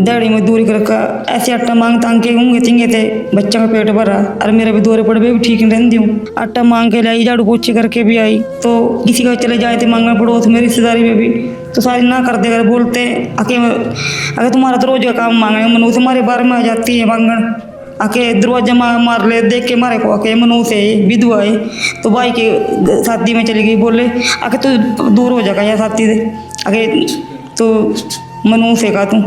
दिहाड़ी मजदूरी करके ऐसे आटा मांग तांग के होंगे चिंगे थे, बच्चा का पेट भरा और मेरा भी दौरे पड़ भी ठीक नहीं रहती हूँ। आटा मांग के लाई, झाड़ू पोछे करके भी आई, तो किसी का चले जाए थे मांगना पड़ोस में रिश्तेदारी में भी, तो सारी ना कर देकर बोलते आके अगर तुम्हारा तो रोज का काम मांगने मनु से हमारे बारे में आ जाती है मांगन, आके दरवाजा मार ले देख के मारे को आके मनु से विधवा है तो भाई के शादी में चली गई, बोले आके तू दूर हो जाएगा या शादी से आके तो मनु से कहा तू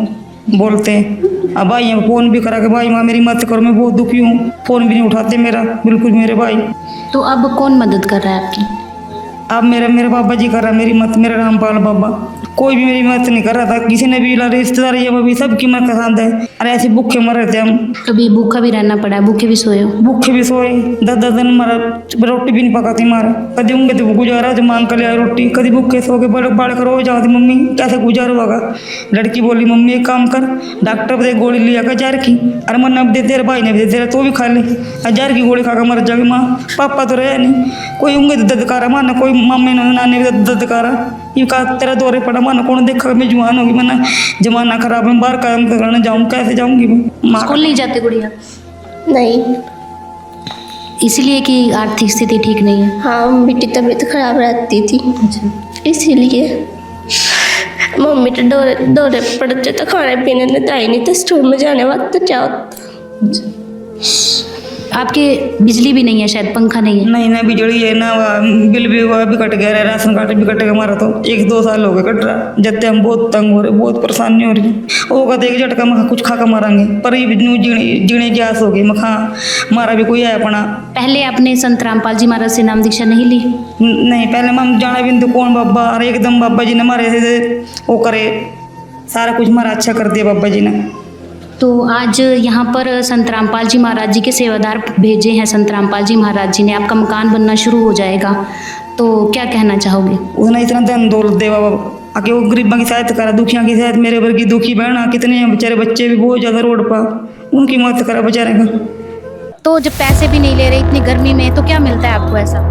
बोलते हैं। अब भाई फ़ोन भी करा के भाई माँ मेरी मदद करो, मैं बहुत दुखी हूँ, फ़ोन भी नहीं उठाते मेरा बिल्कुल मेरे भाई। तो अब कौन मदद कर रहा है आपकी? अब मेरे बाबा जी कर रहा मेरी मत, मेरा रामपाल बाबा, कोई भी मेरी मदद नहीं कर रहा था, किसी ने भी रिश्तेदार ये भी सबकी मदद पसंद है। अरे ऐसे भूखे मर रहे थे हम, कभी भूखा भी रहना पड़ा, भूखे भी सोए हो? भूखे भी सोए, 10 दिन मरा, रोटी भी नहीं पकाती मारा, कभी होंगे तो गुजारा जो मांग कर लिया रोटी, कभी भूखे सो के बड़े बड़े करो जाती मम्मी कैसे गुजारा होगा। लड़की बोली मम्मी एक काम कर, डॉक्टर दे गोली लिया कर जार की, अरे मन अब दे तेरे भाई ने भी दे तेरा तो भी खा ले, जार की गोली खाकर मर जाएगी माँ, पापा तो रहे नहीं, कोई होंगे तो ददकारा माना, कोई मम्मी नानी भी ददकारा, ये कहा तेरा दौरे पड़ा माना कौन देखा, मैं जवान होगी मैंने, जमाना खराब है, बाहर काम करने जाऊँ कैसे जाऊँगी मैं। स्कूल नहीं जाते गुड़िया? नहीं। इसीलिए कि आर्थिक स्थिति ठीक नहीं है? हाँ, मम्मी की तबीयत खराब रहती थी। अच्छा। इसीलिए मम्मी तो दौरे पड़ते तो खाने पीने ने था ही नहीं, तो स्टोर में जाने वक्त तो क्या होता। अच्छा। आपके बिजली भी नहीं है शायद, पंखा नहीं है? नहीं ना बिजली है ना, बिल भी हुआ भी कट गया, राशन कार्ड भी कट गया हमारा, तो 1-2 साल हो गए कट रहा, जब हम बहुत तंग हो रहे, बहुत परेशानी हो रही है। वो कहते एक झटका में कुछ खा कर मारेंगे, पर ये जीने की आस हो गई मखा हमारा भी कोई है अपना। पहले आपने संत रामपाल जी महाराज से नाम दीक्षा नहीं ली? नहीं, पहले हम जाना भी तो कौन बाबा, अरे एकदम बाबा जी ने हमारे से वो करे सारा कुछ हमारा अच्छा कर दिया बाबा जी ने। तो आज यहाँ पर संत रामपाल जी महाराज जी के सेवादार भेजे हैं, संत रामपाल जी महाराज जी ने, आपका मकान बनना शुरू हो जाएगा, तो क्या कहना चाहोगे? उसने इतना धन दौलत दे बाबा, आके वो गरीबों की सहायता करा, दुखिया की सहायता, मेरे वर्गी दुखी बहना कितने बेचारे बच्चे भी बहुत ज़्यादा रोड पर, उनकी मदद करा बेचारे का। तो जब पैसे भी नहीं ले रहे इतनी गर्मी में, तो क्या मिलता है आपको ऐसा?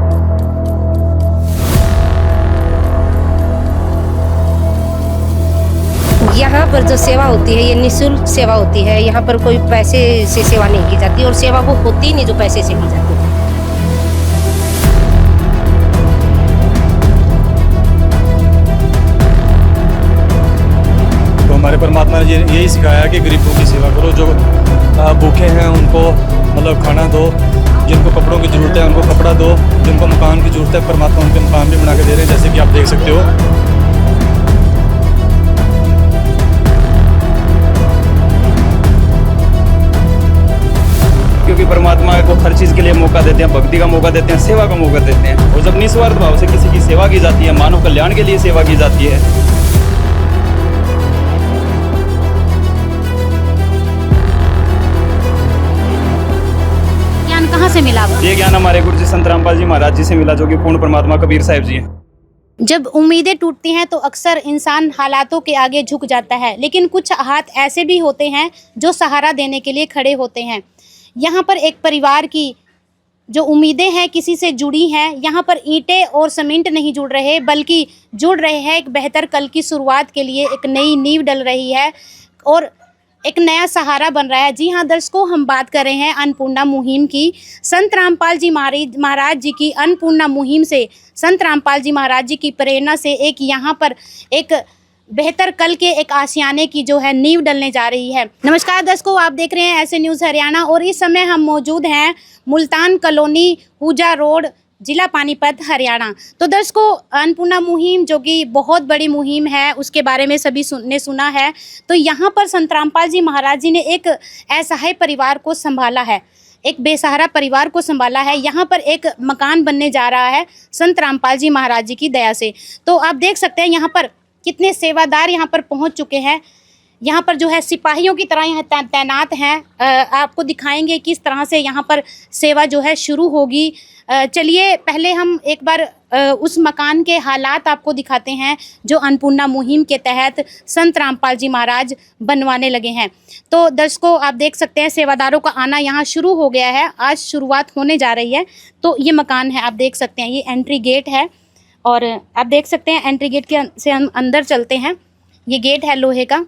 यहाँ पर जो सेवा होती है ये निःशुल्क सेवा होती है, यहाँ पर कोई पैसे से सेवा नहीं की जाती, और सेवा वो होती नहीं जो पैसे से की जाती है। तो हमारे परमात्मा ने यही सिखाया कि गरीबों की सेवा करो, जो भूखे हैं उनको मतलब खाना दो, जिनको कपड़ों की ज़रूरत है उनको कपड़ा दो, जिनको मकान की ज़रूरत है परमात्मा उनके मकान भी बना के दे रहे हैं, जैसे कि आप देख सकते हो। क्योंकि परमात्मा को हर चीज़ के लिए मौका देते हैं, भक्ति का मौका देते हैं, सेवा का मौका देते हैं, और जब निस्वार्थ भाव से किसी की सेवा की जाती है, मानव कल्याण के लिए सेवा की जाती है। ज्ञान कहाँ से मिला? ये ज्ञान हमारे गुरु जी संत रामपाल जी महाराज जी से मिला, जो कि पूर्ण परमात्मा कबीर साहिब जी हैं। जब उम्मीदें टूटती हैं तो अक्सर इंसान हालातों के आगे झुक जाता है, लेकिन कुछ हाथ ऐसे भी होते हैं जो सहारा देने के लिए खड़े होते हैं। यहाँ पर एक परिवार की जो उम्मीदें हैं किसी से जुड़ी हैं, यहाँ पर ईंटें और सीमेंट नहीं जुड़ रहे, बल्कि जुड़ रहे हैं एक बेहतर कल की शुरुआत के लिए, एक नई नींव डल रही है और एक नया सहारा बन रहा है। जी हाँ दर्शकों, हम बात कर रहे हैं अन्नपूर्णा मुहिम की। संत रामपाल जी महाराज जी की अन्नपूर्णा मुहिम से, संत रामपाल जी महाराज जी की प्रेरणा से एक यहाँ पर एक बेहतर कल के एक आशियाने की जो है नींव डलने जा रही है। नमस्कार दर्शकों, आप देख रहे हैं ऐसे न्यूज़ हरियाणा और इस समय हम मौजूद हैं मुल्तान कॉलोनी, हुजा रोड, जिला पानीपत, हरियाणा। तो दर्शकों, अन्नपूर्णा मुहिम जो कि बहुत बड़ी मुहिम है, उसके बारे में सभी ने सुना है। तो यहाँ पर संत रामपाल जी महाराज जी ने एक असहाय परिवार को संभाला है, एक बेसहारा परिवार को संभाला है। यहाँ पर एक मकान बनने जा रहा है संत रामपाल जी महाराज जी की दया से। तो आप देख सकते हैं यहाँ पर कितने सेवादार यहाँ पर पहुँच चुके हैं। यहाँ पर जो है सिपाहियों की तरह यहाँ तैनात हैं। आपको दिखाएंगे किस तरह से यहाँ पर सेवा जो है शुरू होगी। चलिए पहले हम एक बार उस मकान के हालात आपको दिखाते हैं जो अन्नपूर्णा मुहिम के तहत संत रामपाल जी महाराज बनवाने लगे हैं। तो दर्शकों, आप देख सकते हैं सेवादारों का आना यहाँ शुरू हो गया है, आज शुरुआत होने जा रही है। तो ये मकान है, आप देख सकते हैं, ये एंट्री गेट है और आप देख सकते हैं एंट्री गेट से हम अंदर चलते हैं। ये गेट है लोहे का,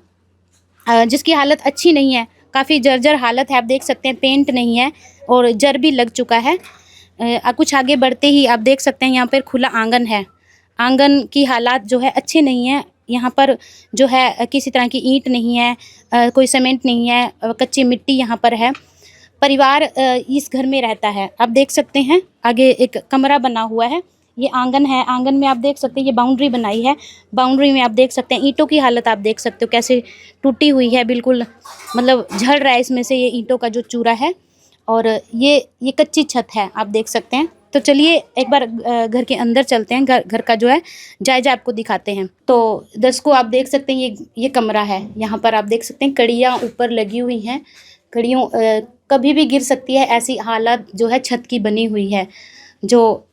जिसकी हालत अच्छी नहीं है, काफ़ी जर्जर हालत है। आप देख सकते हैं पेंट नहीं है और जर भी लग चुका है। कुछ आगे बढ़ते ही आप देख सकते हैं यहाँ पर खुला आंगन है। आंगन की हालात जो है अच्छी नहीं है। यहाँ पर जो है किसी तरह की ईंट नहीं है, कोई सीमेंट नहीं है, कच्ची मिट्टी यहाँ पर है। परिवार इस घर में रहता है। आप देख सकते हैं आगे एक कमरा बना हुआ है, ये आंगन है। आंगन में आप देख सकते हैं ये बाउंड्री बनाई है। बाउंड्री में आप देख सकते हैं ईंटों की हालत आप देख सकते हो कैसे टूटी हुई है, बिल्कुल मतलब झड़ रहा है इसमें से ये ईंटों का जो चूरा है। और ये कच्ची छत है, आप देख सकते हैं। तो चलिए एक बार घर के अंदर चलते हैं, घर का जो है जायजा आपको दिखाते हैं। तो दर्शकों आप देख सकते हैं ये कमरा है। यहाँ पर आप देख सकते हैं कड़ियाँ ऊपर लगी हुई हैं। कड़ियों कभी भी गिर सकती है, ऐसी हालत जो है छत की बनी हुई है। जो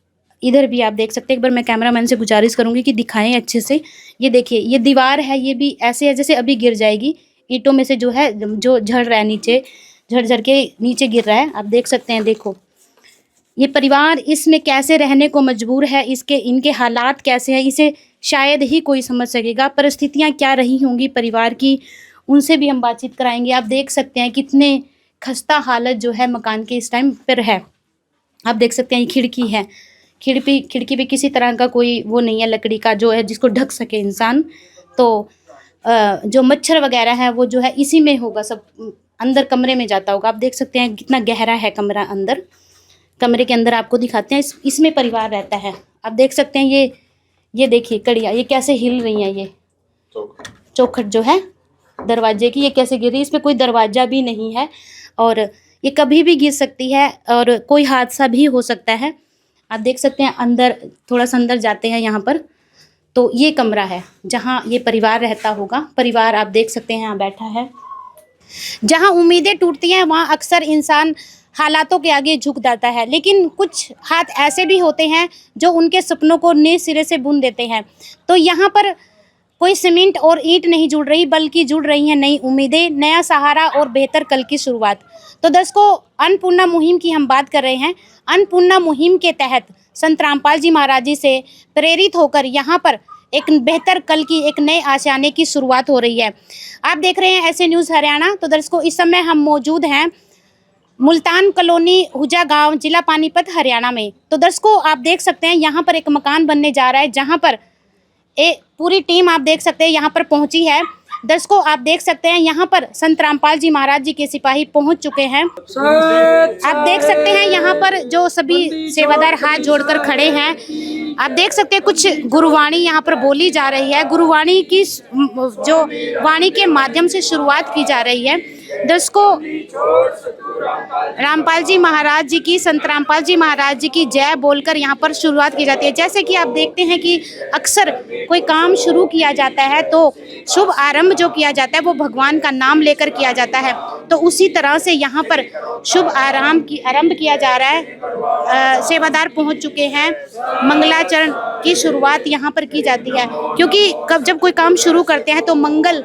इधर भी आप देख सकते हैं, एक बार मैं कैमरामैन से गुजारिश करूँगी कि दिखाएं अच्छे से। ये देखिए ये दीवार है, ये भी ऐसे है जैसे अभी गिर जाएगी। ईंटों में से जो है जो झड़ रहा है नीचे, झड़ के नीचे गिर रहा है। आप देख सकते हैं, देखो ये परिवार इसमें कैसे रहने को मजबूर है, इनके हालात कैसे हैं, इसे शायद ही कोई समझ सकेगा। परिस्थितियाँ क्या रही होंगी परिवार की, उनसे भी हम बातचीत कराएंगे। आप देख सकते हैं कितने खस्ता हालत जो है मकान के इस टाइम पर है। आप देख सकते हैं ये खिड़की है, खिड़की पे किसी तरह का कोई वो नहीं है लकड़ी का जो है जिसको ढक सके इंसान। तो जो मच्छर वगैरह है वो जो है इसी में होगा, सब अंदर कमरे में जाता होगा। आप देख सकते हैं कितना गहरा है कमरा। अंदर कमरे के अंदर आपको दिखाते हैं, इसमें परिवार रहता है। आप देख सकते हैं ये देखिए कड़ियाँ ये कैसे हिल रही हैं। ये चौखट जो है दरवाजे की ये कैसे गिर रही है, इसमें कोई दरवाज़ा भी नहीं है और ये कभी भी गिर सकती है और कोई हादसा भी हो सकता है। आप देख सकते हैं अंदर, थोड़ा सा अंदर जाते हैं यहाँ पर, तो ये कमरा है जहाँ ये परिवार रहता होगा। परिवार आप देख सकते हैं यहाँ बैठा है। जहाँ उम्मीदें टूटती हैं वहाँ अक्सर इंसान हालातों के आगे झुक जाता है, लेकिन कुछ हाथ ऐसे भी होते हैं जो उनके सपनों को नए सिरे से बुन देते हैं। तो यहाँ पर कोई सीमेंट और ईंट नहीं जुड़ रही, बल्कि जुड़ रही हैं नई उम्मीदें, नया सहारा और बेहतर कल की शुरुआत। तो दर्शकों अन्नपूर्णा मुहिम की हम बात कर रहे हैं। अन्नपूर्णा मुहिम के तहत संत रामपाल जी महाराज जी से प्रेरित होकर यहाँ पर एक बेहतर कल की, एक नए आशियाने की शुरुआत हो रही है। आप देख रहे हैं ऐसे न्यूज़ हरियाणा। तो दर्शकों इस समय हम मौजूद हैं मुल्तान कॉलोनी, हुजा गांव, जिला पानीपत, हरियाणा में। तो दर्शकों आप देख सकते हैं यहाँ पर एक मकान बनने जा रहा है, जहाँ पर पूरी टीम आप देख सकते हैं यहाँ पर पहुँची है। दर्शकों आप देख सकते हैं यहाँ पर संत रामपाल जी महाराज जी के सिपाही पहुँच चुके हैं। आप देख सकते हैं यहाँ पर जो सभी सेवादार हाथ जोड़कर खड़े हैं। आप देख सकते हैं कुछ गुरुवाणी यहाँ पर बोली जा रही है। गुरुवाणी की जो वाणी के माध्यम से शुरुआत की जा रही है। दर्शकों रामपाल जी महाराज जी की, संत रामपाल जी महाराज जी की जय बोलकर यहाँ पर शुरुआत की जाती है। जैसे कि आप देखते हैं कि अक्सर कोई काम शुरू किया जाता है तो शुभ आरंभ जो किया जाता है वो भगवान का नाम लेकर किया जाता है। तो उसी तरह से यहाँ पर शुभ आरंभ किया जा रहा है। सेवादार पहुँच चुके हैं। मंगलाचरण की शुरुआत यहाँ पर की जाती है, क्योंकि जब कोई काम शुरू करते हैं तो मंगल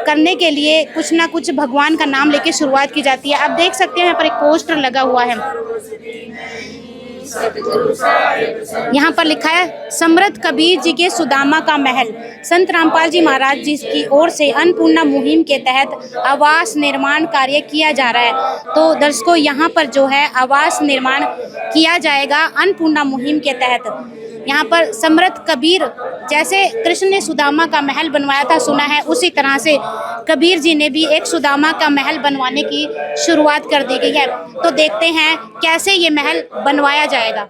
करने के लिए कुछ ना कुछ भगवान का नाम लेके शुरुआत की जाती है। आप देख सकते हैं यहाँ पर एक पोस्टर लगा हुआ है, यहाँ पर लिखा है समृद्ध कबीर जी के सुदामा का महल। संत रामपाल जी महाराज जी की ओर से अन्नपूर्णा मुहिम के तहत आवास निर्माण कार्य किया जा रहा है। तो दर्शकों यहाँ पर जो है आवास निर्माण किया जाएगा अन्नपूर्णा मुहिम के तहत। यहाँ पर समृद्ध कबीर, जैसे कृष्ण ने सुदामा का महल बनवाया था सुना है, उसी तरह से कबीर जी ने भी एक सुदामा का महल बनवाने की शुरुआत कर दी गई है। तो देखते हैं कैसे ये महल बनवाया जाएगा।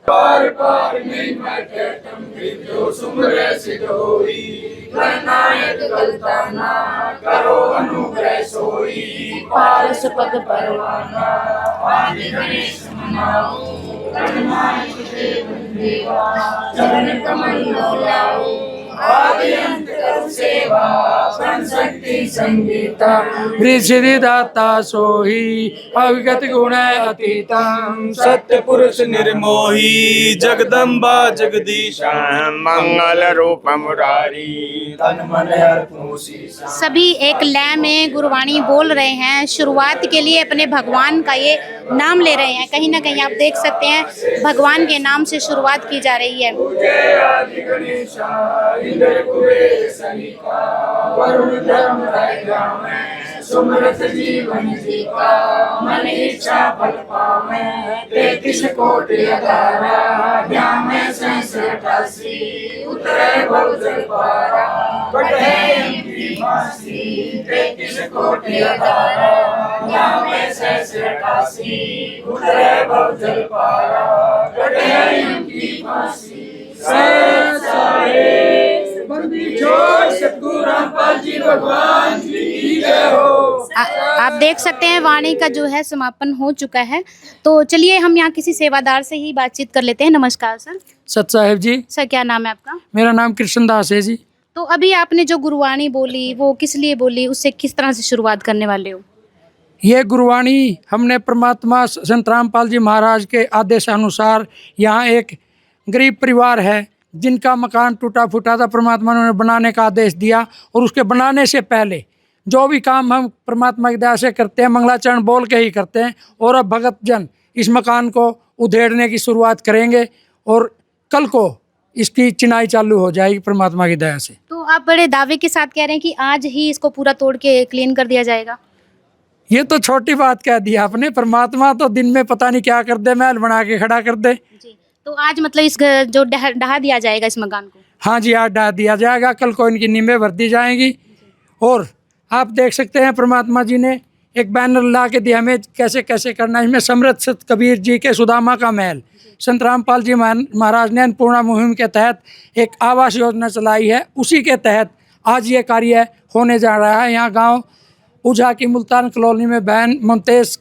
ऋषिदाता सोही अविगत गुण अतीता सत्य पुरुष निर्मोही जगदम्बा जगदीशा मंगल रूप मुरारी तन मन अर्पणोसी। सभी एक लय में गुरुवाणी बोल रहे हैं। शुरुआत के लिए अपने भगवान का ये नाम ले रहे हैं। कहीं ना कहीं आप देख सकते हैं भगवान के नाम से शुरुआत की जा रही है। सुमरत जीवन जीवा मन इच्छा फल पावे 33 कोटि अधारा ध्यान में संसटासी उतरे भव जल पारा कटे इनकी फांसी 33 कोटि अधारा ध्यान में संसटासी उतरे भव जल पारा कटे इनकी फांसी बंदी छोड़ सतगुरु रामपाल जी भगवान की जय हो। आप देख सकते हैं वाणी का जो है समापन हो चुका है। तो चलिए हम यहाँ किसी सेवादार से ही बातचीत कर लेते हैं। नमस्कार सर। सत साहेब जी। सर क्या नाम है आपका? मेरा नाम कृष्णदास है जी। तो अभी आपने जो गुरुवाणी बोली वो किस लिए बोली, उससे किस तरह से शुरुआत करने वाले हो? ये गुरुवाणी हमने परमात्मा संत रामपाल जी महाराज के आदेशानुसार, यहाँ एक गरीब परिवार है जिनका मकान टूटा फूटा था, परमात्मा ने बनाने का आदेश दिया। और उसके बनाने से पहले जो भी काम हम परमात्मा की दया से करते हैं मंगलाचरण बोल के ही करते हैं। और अब भगत जन इस मकान को उधेड़ने की शुरुआत करेंगे और कल को इसकी चिनाई चालू हो जाएगी परमात्मा की दया से। तो आप बड़े दावे के साथ कह रहे हैं कि आज ही इसको पूरा तोड़ के क्लीन कर दिया जाएगा? ये तो छोटी बात कह दी आपने। परमात्मा तो दिन में पता नहीं क्या कर दे, महल बना के खड़ा कर दे। जी, तो आज मतलब इस जो ढहा दिया जाएगा इस मकान को? हाँ जी, आज ढहा दिया जाएगा, कल को इनकी नींवें भर दी जाएंगी। और आप देख सकते हैं परमात्मा जी ने एक बैनर ला के दिया हमें कैसे कैसे करना है। इसमें समृद्ध संत कबीर जी के सुदामा का महल संत रामपाल जी महाराज ने अन्नपूर्णा मुहिम के तहत एक आवास योजना चलाई है। उसी के तहत आज ये कार्य होने जा रहा है। यहाँ गांव उझा की मुल्तान कॉलोनी में बहन मुमतेज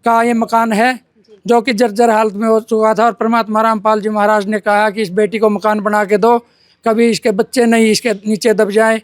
का ये मकान है जो कि जर्जर हालत में हो चुका था। और परमात्मा रामपाल जी महाराज ने कहा कि इस बेटी को मकान बना के दो, कभी इसके बच्चे नहीं इसके नीचे दब जाएं।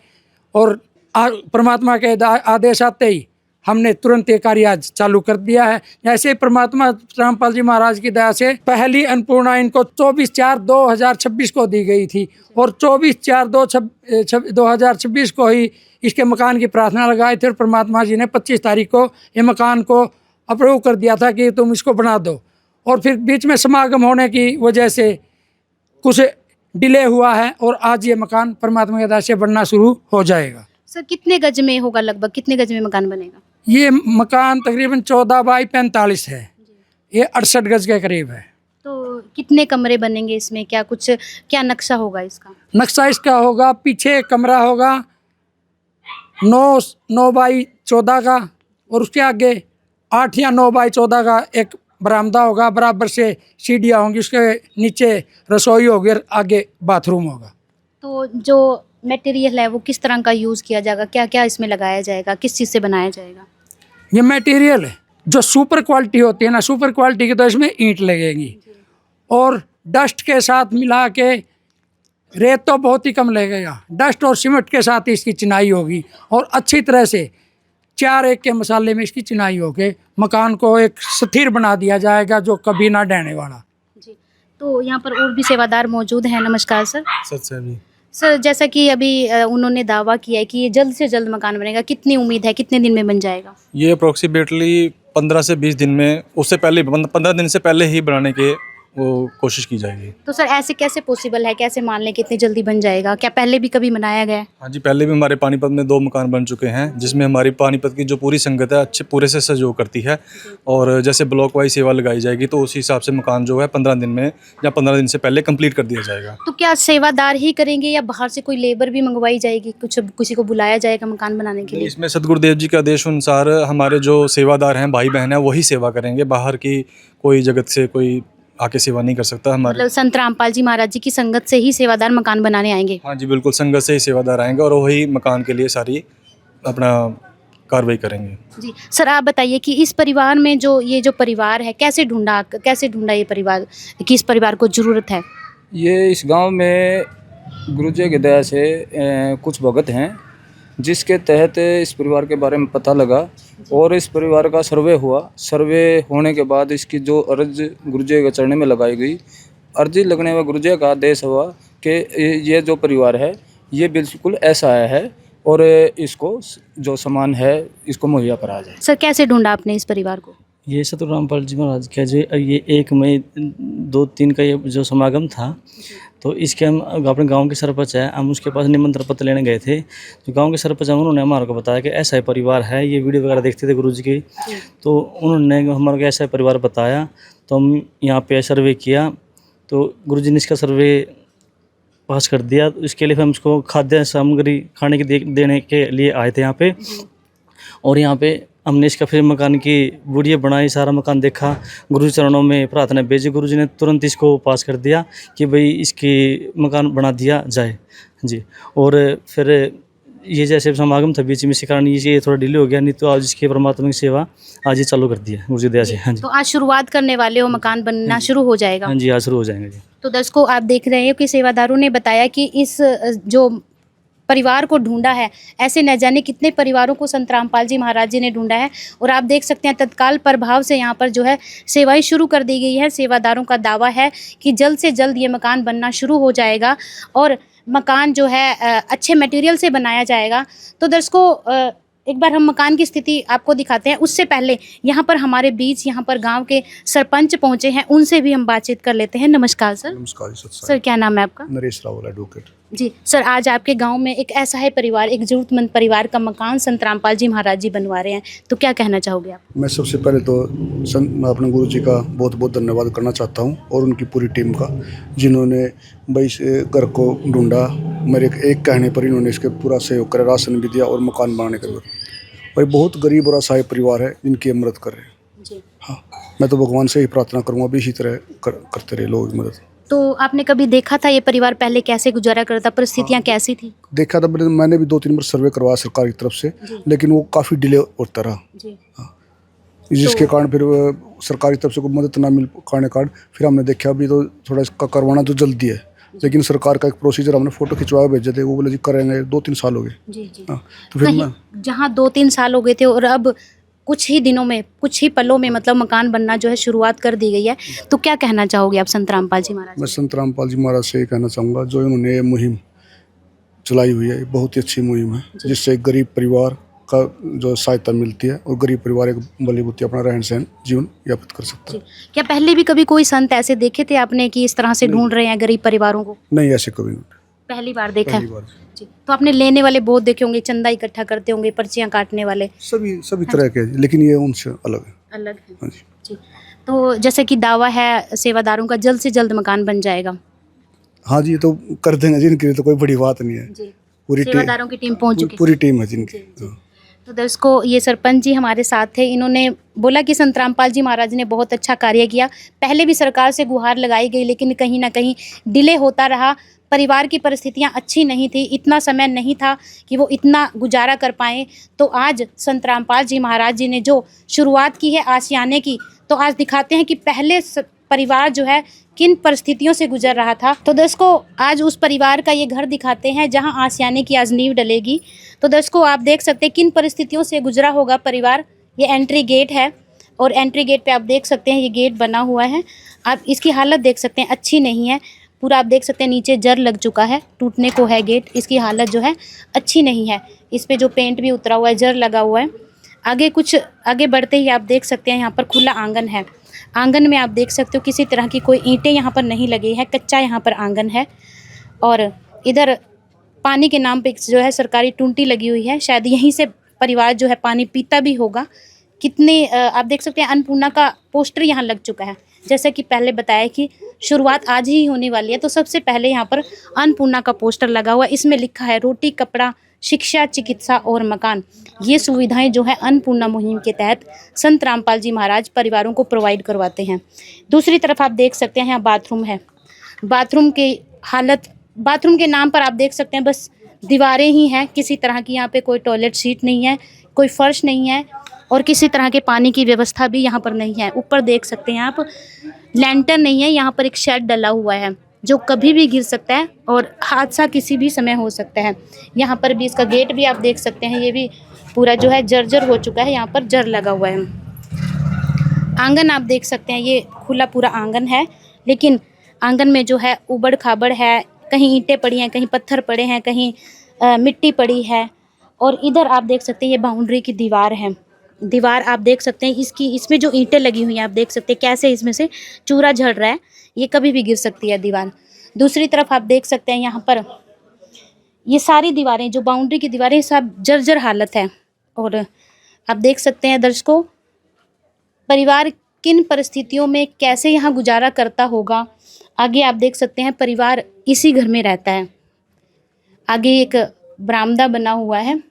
और परमात्मा के आदेश आते ही हमने तुरंत ये कार्य आज चालू कर दिया है। जैसे ही परमात्मा रामपाल जी महाराज की दया से पहली अन्नपूर्णा इनको 24/4/2026 को दी गई थी। और 24/4/2026 को ही इसके मकान की प्रार्थना लगाई थी। और परमात्मा जी ने 25 तारीख को ये मकान को अप्रूव कर दिया था कि तुम इसको बना दो। और फिर बीच में समागम होने की वजह से कुछ डिले हुआ है और आज ये मकान परमात्मा की दया से बनना शुरू हो जाएगा। सर कितने गज में होगा, लगभग कितने गज में मकान बनेगा? ये मकान तकरीबन 14/45 है। ये 68 गज के करीब है। तो कितने कमरे बनेंगे इसमें, क्या नक्शा होगा इसका? नक्शा इसका होगा, पीछे कमरा होगा 9/14 का और उसके आगे 8 या 9/14 का एक बरामदा होगा। बराबर से सीढ़ियाँ होंगी, उसके नीचे रसोई होगी और आगे बाथरूम होगा। तो जो मटेरियल है वो किस तरह का यूज़ किया जाएगा, क्या क्या इसमें लगाया जाएगा, किस चीज़ से बनाया जाएगा? ये मटेरियल जो सुपर क्वालिटी होती है ना, सुपर क्वालिटी की तो इसमें ईंट लगेगी और डस्ट के साथ मिला के, रेत तो बहुत ही कम लगेगा, डस्ट और सीमेंट के साथ इसकी चिनाई होगी। और अच्छी तरह से 4 के मसाले में इसकी चिनाई होके मकान को एक स्थिर बना दिया जाएगा जो कभी ना ढहने वाला। जी, तो यहाँ पर और भी सेवादार मौजूद हैं। नमस्कार सर। सर सर जैसा कि अभी उन्होंने दावा किया है कि ये जल्द से जल्द मकान बनेगा, कितनी उम्मीद है, कितने दिन में बन जाएगा? ये अप्रोक्सीमेटली 15 से 20 दिन में, उससे पहले 15 दिन से पहले ही बनाने के वो कोशिश की जाएगी। तो सर ऐसे कैसे पॉसिबल है, कैसे मान लें कितनी जल्दी बन जाएगा? क्या पहले भी कभी बनाया गया है? हाँ जी, पहले भी हमारे पानीपत में 2 मकान बन चुके हैं जिसमें हमारी पानीपत की जो पूरी संगत है अच्छे पूरे से सहयोग करती है। और जैसे ब्लॉक वाइज सेवा लगाई जाएगी तो उसी हिसाब से मकान जो है 15 दिन में या 15 दिन से पहले कंप्लीट कर दिया जाएगा। तो क्या सेवादार ही करेंगे या बाहर से कोई लेबर भी मंगवाई जाएगी, कुछ किसी को बुलाया जाएगा मकान बनाने के लिए? इसमें सतगुरुदेव जी के आदेश अनुसार हमारे जो सेवादार हैं भाई बहन हैं वही सेवा करेंगे, बाहर की कोई जगत से कोई आके सेवा नहीं कर सकता। हमारे मतलब संत रामपाल जी महाराज जी की संगत से ही सेवादार मकान बनाने आएंगे? हाँ जी बिल्कुल, संगत से ही सेवादार आएंगे और वही मकान के लिए सारी अपना कार्रवाई करेंगे। जी सर, आप बताइए कि इस परिवार में जो परिवार है कैसे ढूंढा ये परिवार, कि इस परिवार को ज़रूरत है? ये इस गांव में गुरुजी की दया से कुछ भगत हैं जिसके तहत इस परिवार के बारे में पता लगा और इस परिवार का सर्वे हुआ। सर्वे होने के बाद इसकी जो अर्ज गुरुजी के चरणों में लगाई गई, अर्जी लगने में गुरुजी का आदेश हुआ कि ये जो परिवार है ये बिल्कुल ऐसा है और इसको जो सामान है इसको मुहैया कराया जाए। सर कैसे ढूंढा आपने इस परिवार को? ये सतरामपाल जी महाराज का जो ये 1 मई 2-3 का ये जो समागम था, तो इसके हम अपने गांव के सरपंच है, हम उसके पास निमंत्रण पत्र लेने गए थे। तो गांव के सरपंच हैं, उन्होंने हमारे को बताया कि ऐसा ही परिवार है, ये वीडियो वगैरह देखते थे गुरुजी की, तो उन्होंने हमारे को ऐसा परिवार बताया। तो हम यहाँ पे सर्वे किया, तो गुरुजी ने इसका सर्वे पास कर दिया। तो इसके लिए हम उसको खाद्य सामग्री खाने की देने के लिए आए थे यहाँ पे। और यहाँ पे हमने इसका फिर मकान की वीडियो बनाई, सारा मकान देखा, गुरु चरणों में प्रार्थना भेजी। गुरु जी ने तुरंत इसको पास कर दिया कि भाई इसकी मकान बना दिया जाए जी। और फिर ये जैसे समागम था बीच में, इसी कारण ये थोड़ा डिले हो गया, नहीं तो आज इसकी परमात्मा की सेवा आज ही चालू कर दी है गुरु जी दया से। हाँ जी, तो आज शुरुआत करने वाले हो, मकान बनना शुरू हो जाएगा। हाँ जी, आज शुरू हो जाएंगे जी। तो दर्शकों, आप देख रहे हो कि सेवादारों ने बताया कि इस जो परिवार को ढूंढा है, ऐसे न जाने कितने परिवारों को संत रामपाल जी महाराज जी ने ढूंढा है। और आप देख सकते हैं तत्काल प्रभाव से यहाँ पर जो है सेवाएं शुरू कर दी गई है। सेवादारों का दावा है कि जल्द से जल्द ये मकान बनना शुरू हो जाएगा और मकान जो है अच्छे मटेरियल से बनाया जाएगा। तो दर्शकों, एक बार हम मकान की स्थिति आपको दिखाते हैं। उससे पहले यहाँ पर हमारे बीच यहाँ पर गांव के सरपंच पहुँचे हैं, उनसे भी हम बातचीत कर लेते हैं। नमस्कार सर। नमस्कार सर, क्या नाम है आपका? नरेश रावल, एडवोकेट। जी सर, आज आपके गांव में एक ऐसा है परिवार, एक जरूरतमंद परिवार का मकान संत रामपाल जी महाराज जी बनवा रहे हैं, तो क्या कहना चाहोगे आप? मैं सबसे पहले तो मैं अपने गुरु जी का बहुत बहुत धन्यवाद करना चाहता हूं और उनकी पूरी टीम का, जिन्होंने भाई इस घर को ढूंढा। मेरे एक कहने पर इन्होंने इसके पूरा सहयोग करा, राशन भी दिया और मकान बनाने का। भाई बहुत गरीब और असहाय परिवार है जिनकी मदद कर रहे हैं जी। हाँ, मैं तो भगवान से ही प्रार्थना करूँगा भी इसी तरह करते रहे लोग मदद। तो आपने कभी देखा था ये परिवार पहले कैसे गुजारा करता, परिस्थितियाँ कैसी थी? देखा था, मैंने भी 2-3 बार सर्वे करवाया सरकार की तरफ से, लेकिन वो काफ़ी डिले होता रहा जी। हाँ, जिसके कारण फिर सरकारी तरफ से कोई मदद ना मिल पाने कारण फिर हमने देखा अभी तो थोड़ा इसका करवाना तो जल्दी है, लेकिन सरकार का एक प्रोसीजर हमने फोटो खिंचवा भेजे थे, वो बोले जी करेंगे। 2-3 साल हो गए जी। हाँ, तो फिर मैं जहाँ 2-3 साल हो गए थे और अब कुछ ही दिनों में, कुछ ही पलों में मतलब मकान बनना जो है शुरुआत कर दी गई है, तो क्या कहना चाहोगे आप संत रामपाल जी महाराज? मैं संत रामपाल जी महाराज से ये कहना चाहूँगा, जो इन्होंने ये मुहिम चलाई हुई है, बहुत ही अच्छी मुहिम है, जिससे एक गरीब परिवार का जो सहायता मिलती है और गरीब परिवार एक बलीबुद्धि अपना रहन सहन जीवन यापित कर सकता है। क्या पहले भी कभी कोई संत ऐसे देखे थे आपने कि इस तरह से ढूंढ रहे हैं गरीब परिवारों को? नहीं, ऐसे कभी नहीं, पहली बार देखा है जी। तो आपने लेने वाले बहुत देखे होंगे, चंदा इकट्ठा करते होंगे, पर्चियां काटने वाले, सभी तरह के, लेकिन ये उनसे अलग है। हाँ जी। तो जैसे कि दावा है सेवादारों का, जल्द से जल्द मकान बन जाएगा। हाँ जी, तो कर देंगे, जिनके लिए तो कोई बड़ी बात नहीं है जी। पूरी सेवादारों की टीम पहुंच चुकी, पूरी टीम है जिनकी। तो दर्शकों, ये सरपंच जी हमारे साथ थे, इन्होंने बोला कि संत रामपाल जी महाराज ने बहुत अच्छा कार्य किया। पहले भी सरकार से गुहार लगाई गई, लेकिन कहीं ना कहीं डिले होता रहा। परिवार की परिस्थितियां अच्छी नहीं थी, इतना समय नहीं था कि वो इतना गुजारा कर पाएँ। तो आज संत रामपाल जी महाराज जी ने जो शुरुआत की है आशियाने की, तो आज दिखाते हैं कि पहले परिवार जो है किन परिस्थितियों से गुजर रहा था। तो दर्शकों, आज उस परिवार का ये घर दिखाते हैं जहां आशियाने की आज नींव डलेगी। तो दर्शकों, आप देख सकते हैं किन परिस्थितियों से गुजरा होगा परिवार। ये एंट्री गेट है और एंट्री गेट पे आप देख सकते हैं ये गेट बना हुआ है। आप इसकी हालत देख सकते हैं, अच्छी नहीं है। पूरा आप देख सकते हैं नीचे जर लग चुका है, टूटने को है गेट। इसकी हालत जो है अच्छी नहीं है, इस पर जो पेंट भी उतरा हुआ है, जर लगा हुआ है। आगे बढ़ते ही आप देख सकते हैं यहाँ पर खुला आंगन है। आंगन में आप देख सकते हो किसी तरह की कोई ईंटें यहाँ पर नहीं लगी है, कच्चा यहाँ पर आंगन है। और इधर पानी के नाम पे जो है सरकारी टूंटी लगी हुई है, शायद यहीं से परिवार जो है पानी पीता भी होगा। कितने आप देख सकते हैं अन्नपूर्णा का पोस्टर यहाँ लग चुका है। जैसे कि पहले बताया कि शुरुआत आज ही होने वाली है, तो सबसे पहले यहाँ पर अन्नपूर्णा का पोस्टर लगा हुआ है। इसमें लिखा है रोटी, कपड़ा, शिक्षा, चिकित्सा और मकान। ये सुविधाएं जो है अन्नपूर्णा मुहिम के तहत संत रामपाल जी महाराज परिवारों को प्रोवाइड करवाते हैं। दूसरी तरफ आप देख सकते हैं यहाँ बाथरूम है। बाथरूम की हालत, बाथरूम के नाम पर आप देख सकते हैं बस दीवारें ही हैं, किसी तरह की यहाँ पे कोई टॉयलेट सीट नहीं है, कोई फर्श नहीं है और किसी तरह के पानी की व्यवस्था भी यहाँ पर नहीं है। ऊपर देख सकते हैं आप लैंटर्न नहीं है, यहाँ पर एक शेड डला हुआ है जो कभी भी गिर सकता है और हादसा किसी भी समय हो सकता है। यहाँ पर भी इसका गेट भी आप देख सकते हैं, ये भी पूरा जो है जर्जर हो चुका है, यहाँ पर जर लगा हुआ है। आंगन आप देख सकते हैं, ये खुला पूरा आंगन है, लेकिन आंगन में जो है उबड़ खाबड़ है, कहीं ईंटें पड़ी हैं, कहीं पत्थर पड़े हैं, कहीं मिट्टी पड़ी है। और इधर आप देख सकते हैं ये बाउंड्री की दीवार है, दीवार आप देख सकते हैं, इसमें जो ईंटें लगी हुई हैं आप देख सकते हैं कैसे इसमें से चूरा झड़ रहा है, ये कभी भी गिर सकती है दीवार। दूसरी तरफ आप देख सकते हैं यहाँ पर ये सारी दीवारें जो बाउंड्री की दीवारें सब जर्जर हालत है। और आप देख सकते हैं दर्शकों, परिवार किन परिस्थितियों में कैसे यहाँ गुजारा करता होगा। आगे आप देख सकते हैं परिवार इसी घर में रहता है। आगे एक बरामदा बना हुआ है,